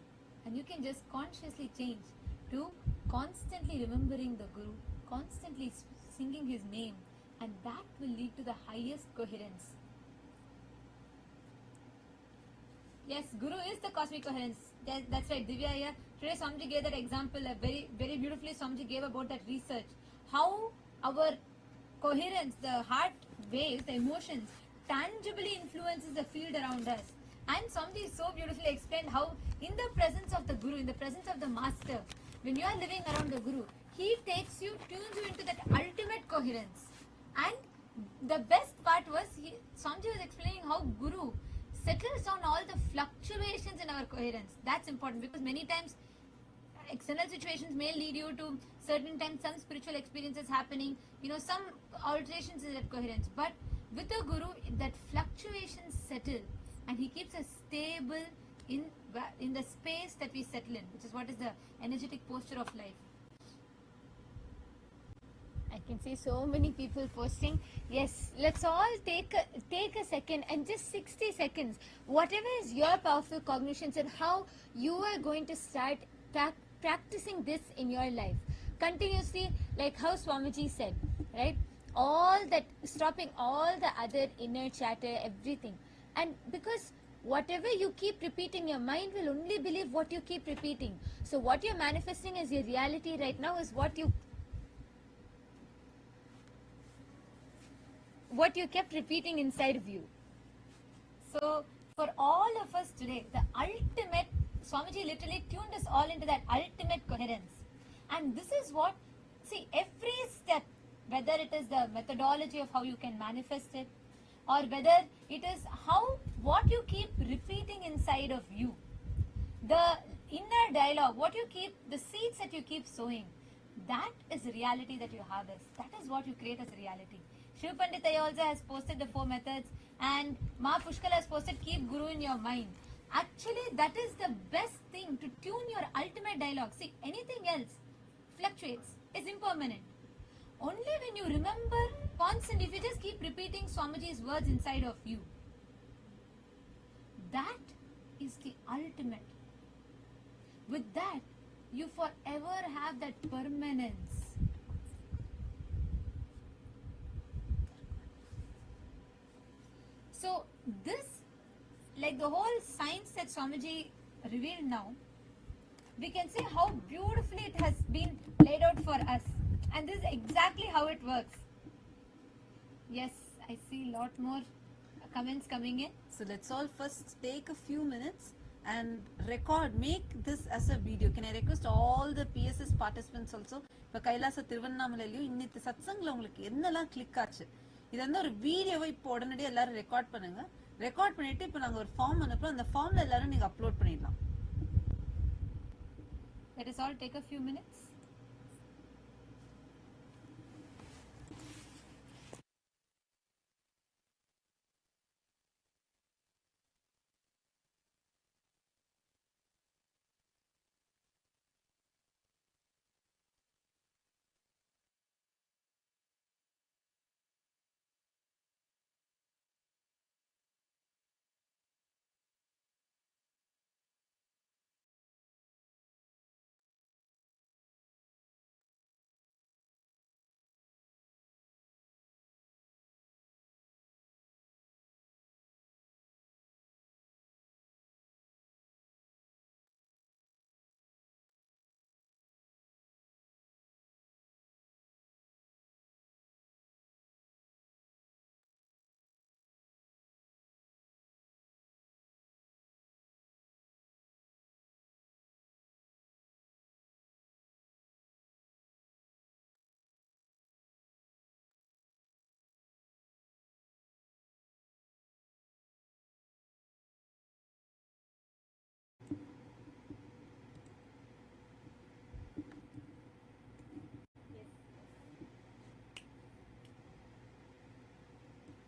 And you can just consciously change to constantly remembering the Guru, constantly singing his name, and that will lead to the highest coherence. Yes, Guru is the cosmic coherence. That's right, Divya here. Today Swamiji gave that example, very, very beautifully Swamiji gave about that research. How our coherence, the heart waves, the emotions, tangibly influences the field around us. And Swamiji so beautifully explained how in the presence of the Guru, in the presence of the Master, when you are living around the Guru, he takes you, tunes you into that ultimate coherence. And the best part was, Swamiji was explaining how Guru settles down all the fluctuations in our coherence. That's important because many times external situations may lead you to certain times some spiritual experiences happening, some alterations in that coherence. But with the Guru, that fluctuations settle and he keeps us stable in the space that we settle in, which is what is the energetic posture of life. I can see so many people posting. Yes, let's all take a second and just 60 seconds. Whatever is your powerful cognitions and how you are going to start practicing this in your life. Continuously, like how Swamiji said, right? All that, stopping all the other inner chatter, everything. And because whatever you keep repeating, your mind will only believe what you keep repeating. So what you're manifesting as your reality right now is what you kept repeating inside of you. So for all of us today, the ultimate, Swamiji literally tuned us all into that ultimate coherence. And this is what, see, every step, whether it is the methodology of how you can manifest it, or whether it is what you keep repeating inside of you, the inner dialogue, the seeds that you keep sowing, that is the reality that you harvest. That is what you create as a reality. Shiv Panditaya also has posted the 4 methods, and Ma Pushkala has posted keep Guru in your mind. Actually, that is the best thing to tune your ultimate dialogue. See, anything else fluctuates, is impermanent. Only when you remember constant, if you just keep repeating Swamiji's words inside of you, that is the ultimate. With that, you forever have that permanence. So this, like the whole science that Swamiji revealed now, we can see how beautifully it has been laid out for us. And this is exactly how it works. Yes, I see a lot more comments coming in. So let's all first take a few minutes and record, make this as a video. Can I request all the PSS participants also? இப்போ கைலாச திருவண்ணாமலையிலையும் இன்னைக்கு சத்சங்கில் உங்களுக்கு என்னெல்லாம் click ஆச்சு இது வந்து ஒரு வீடியோவை இப்போ உடனடியாக எல்லாரும் ரெக்கார்ட் பண்ணுங்க. ரெக்கார்ட் பண்ணிட்டு இப்போ நாங்கள் ஒரு ஃபார்ம் அனுப்புறோம். அந்த ஃபார்ம்ல எல்லாரும் நீங்கள் அப்லோட் பண்ணிடலாம். Let us all take a few minutes.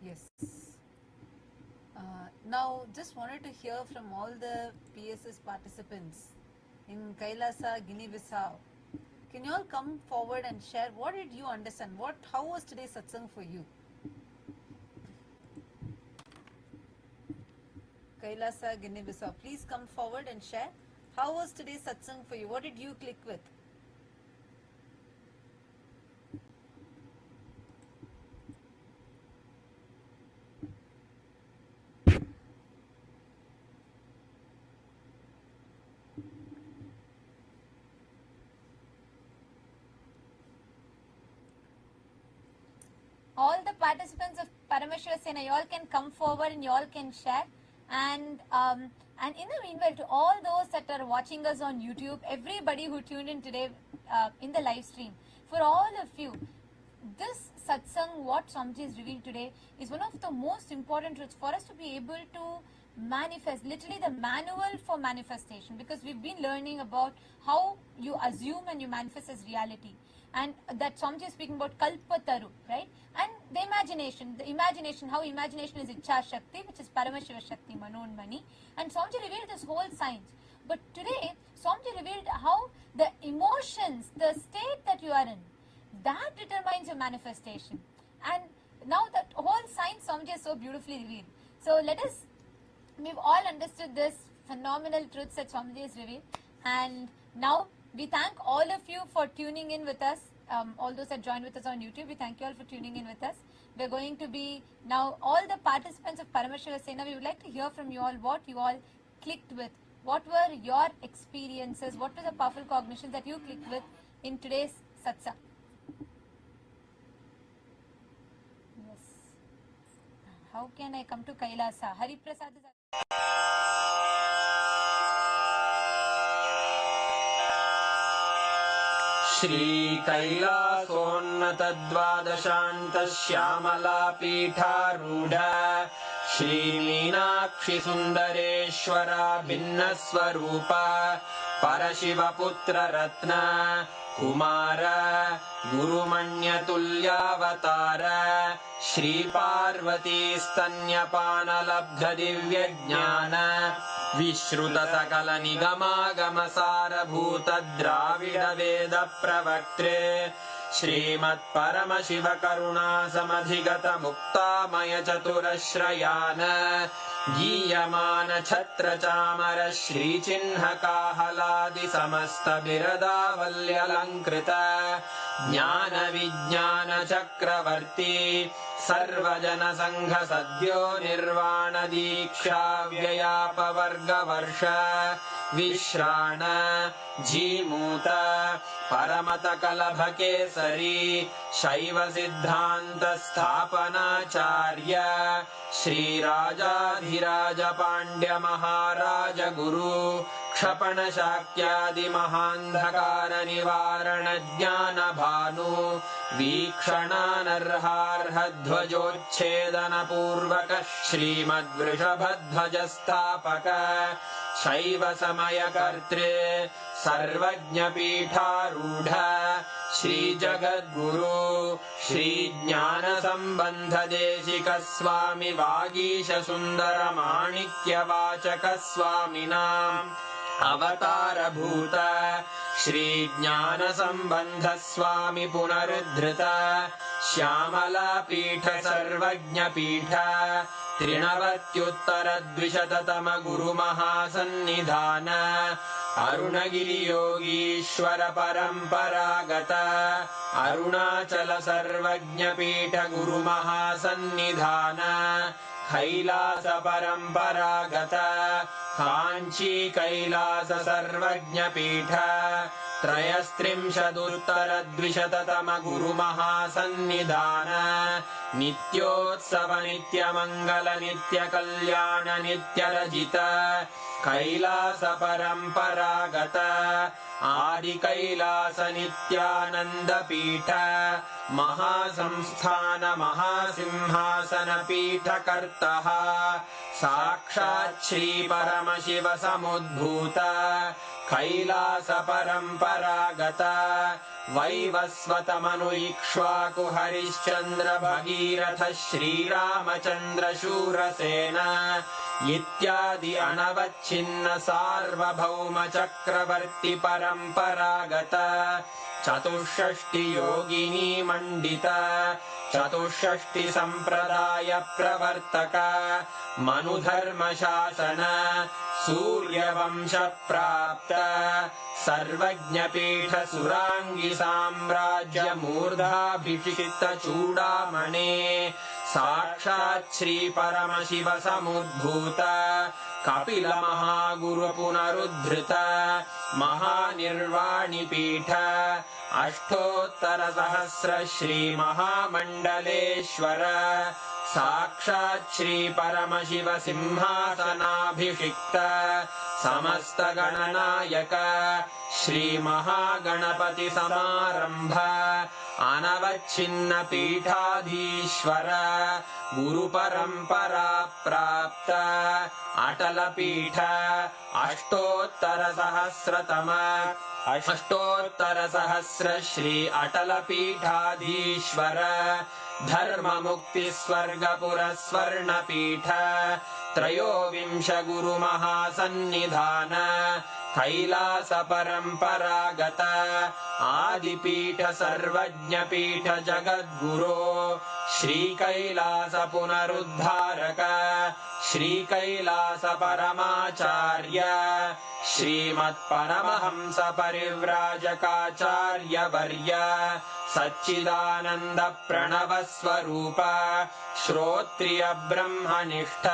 Yes. Now, just wanted to hear from all the PSS participants in Kailasa, Guinea-Bissau. Can you all come forward and share what did you understand? How was today's satsang for you? Kailasa, Guinea-Bissau, please come forward and share. How was today's satsang for you? What did you click with? All the participants of Paramashiva Sena, you all can come forward and you all can share. And in the meanwhile, to all those that are watching us on YouTube, everybody who tuned in today in the live stream, for all of you, this satsang, what Swamiji is revealed today, is one of the most important truths for us to be able to manifest, literally the manual for manifestation, because we've been learning about how you assume and you manifest as reality. And that Swamiji is speaking about Kalpataru, right? And the imagination, how imagination is Ichha Shakti, which is Paramashiva Shakti, Manonmani. And Swamiji revealed this whole science. But today, Swamiji revealed how the emotions, the state that you are in, that determines your manifestation. And now that whole science Swamiji has so beautifully revealed. So we've all understood this phenomenal truths that Swamiji has revealed. And now we thank all of you for tuning in with us. All those that joined with us on YouTube, we thank you all for tuning in with us. We're going to be now, all the participants of Paramashiva Sena, we would like to hear from you all what you all clicked with. What were your experiences? What was the powerful cognitions that you clicked with in today's satsang? Yes. How can I come to Kailasa? Hari Prasad is... श्रीकैलासोन्नतद्वादशान्तश्यामलापीठारूढ श्रीमीनाक्षिसुन्दरेश्वरा भिन्नस्वरूप परशिवपुत्ररत्न Kumar गुरुमण्यतुल्यावतार श्रीपार्वतीस्तन्यपानलब्धदिव्यज्ञान विश्रुतसकलनिगमागमसारभूत द्राविडवेदप्रवक्त्रे श्रीमत्परमशिव करुणा समधिगत मुक्तामय चतुरश्रयान गीयमान छत्र चामर श्रीचिह्न काहलादि समस्त बिरदावल्यलङ्कृत ज्ञान विज्ञान चक्रवर्ती सर्वजन संघ सद्यो निर्वाण दीक्षा व्ययापवर्गवर्ष विश्राण जीमूत परमत कलभ केसरी शैव सिद्धांत स्थापनाचार्य श्रीराजाधिराज पांड्य महाराज गुरु क्षपण शाक्यादि महांधकार निवारण ज्ञान भानु वीक्षणानर्हार्ह ध्वजोच्छेदन पूर्वक श्रीमद्वृषभध्वज स्थापक शैव समय कर्तृ सर्वज्ञ पीठारूढ़ श्री जगद्गुरु श्री ज्ञान संबंध देशिक स्वामी वागीश सुंदर माणिक्य वाचक स्वामिनाम् अवतार भूत श्री ज्ञान संबंध स्वामी पुनरुद्धृत श्यामला पीठ सर्वज्ञ पीठ त्रिनवत्युत्तर द्विशततम गुरु महासन्निधान अरुणगिरि योगीश्वर परंपरागत अरुणाचल सर्वज्ञ पीठ गुरु महासन्निधान कैलास परंपरागत कांची कैलास सर्वज्ञ पीठ त्रयस्त्रिंशदुत्तर द्विशततम गुरु महासन्निधान नित्योत्सव नित्य मंगल नित्य कल्याण नित्य रजित कैलास परंपरागत आदि कैलास नित्यानंद पीठ महासंस्थान महासिंहासन पीठ कर्तः साक्षात् श्री परमशिव समुद्भूत कैलास परंपरागत वैवस्वत मनु इक्ष्वाकु हरिश्चंद्र भगीरथ श्रीरामचंद्र शूरसेन इत्यादि अनवच्छिन्न सार्वभौम चक्रवर्ती परंपरागत चतुष्षष्टि योगिनी मंडित चतुष्षष्टि संप्रदाय प्रवर्तक मनुधर्म शासन सूर्यवंश प्राप्त सर्वज्ञ पीठ सुरांगी साम्राज्य मूर्धाभिषिक्त चूड़ामणे साक्षात् श्री परमशिव समुद्भूत कपिल महागुरु पुनरुद्धृत महानिर्वाणि पीठ अष्टोत्तर सहस्र श्री महामंडलेश्वर साक्षात् श्री परमशिव सिंहासनाभिषिक्त समस्त गणनायक श्री महागणपति समारंभ अनवच्छिन्न पीठाधीश्वर गुरु परंपरा प्राप्त अटल पीठ अष्टोत्तर सहस्र श्री अटल पीठाधीश्वर धर्म मुक्ति स्वर्गपुर स्वर्ण पीठ त्रयोविंश गुरु महासन्निधान कैलास परंपरागत आदिपीठ सर्वज्ञ पीठ जगद्गुरो श्री कैलास पुनरुद्धारक श्री कैलास परमाचार्य श्रीमत्परमहंस परिव्राजकाचार्य वर्य सच्चिदानंद प्रणव स्वरूप श्रोत्रिय ब्रह्मनिष्ठ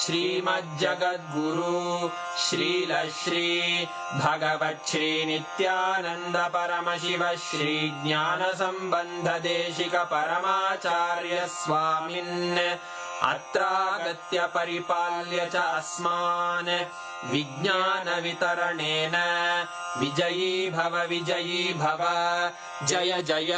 श्रीमज्जगद्गुरु श्रील श्री भगवत् श्री नित्यानंद परमशिव श्री ज्ञान संबंध देशिक परमाचार्य स्वामिन् अत्रागत्य परिपाल्य च अस्मान् विज्ञान वितरणेन विजयी भव जय जय।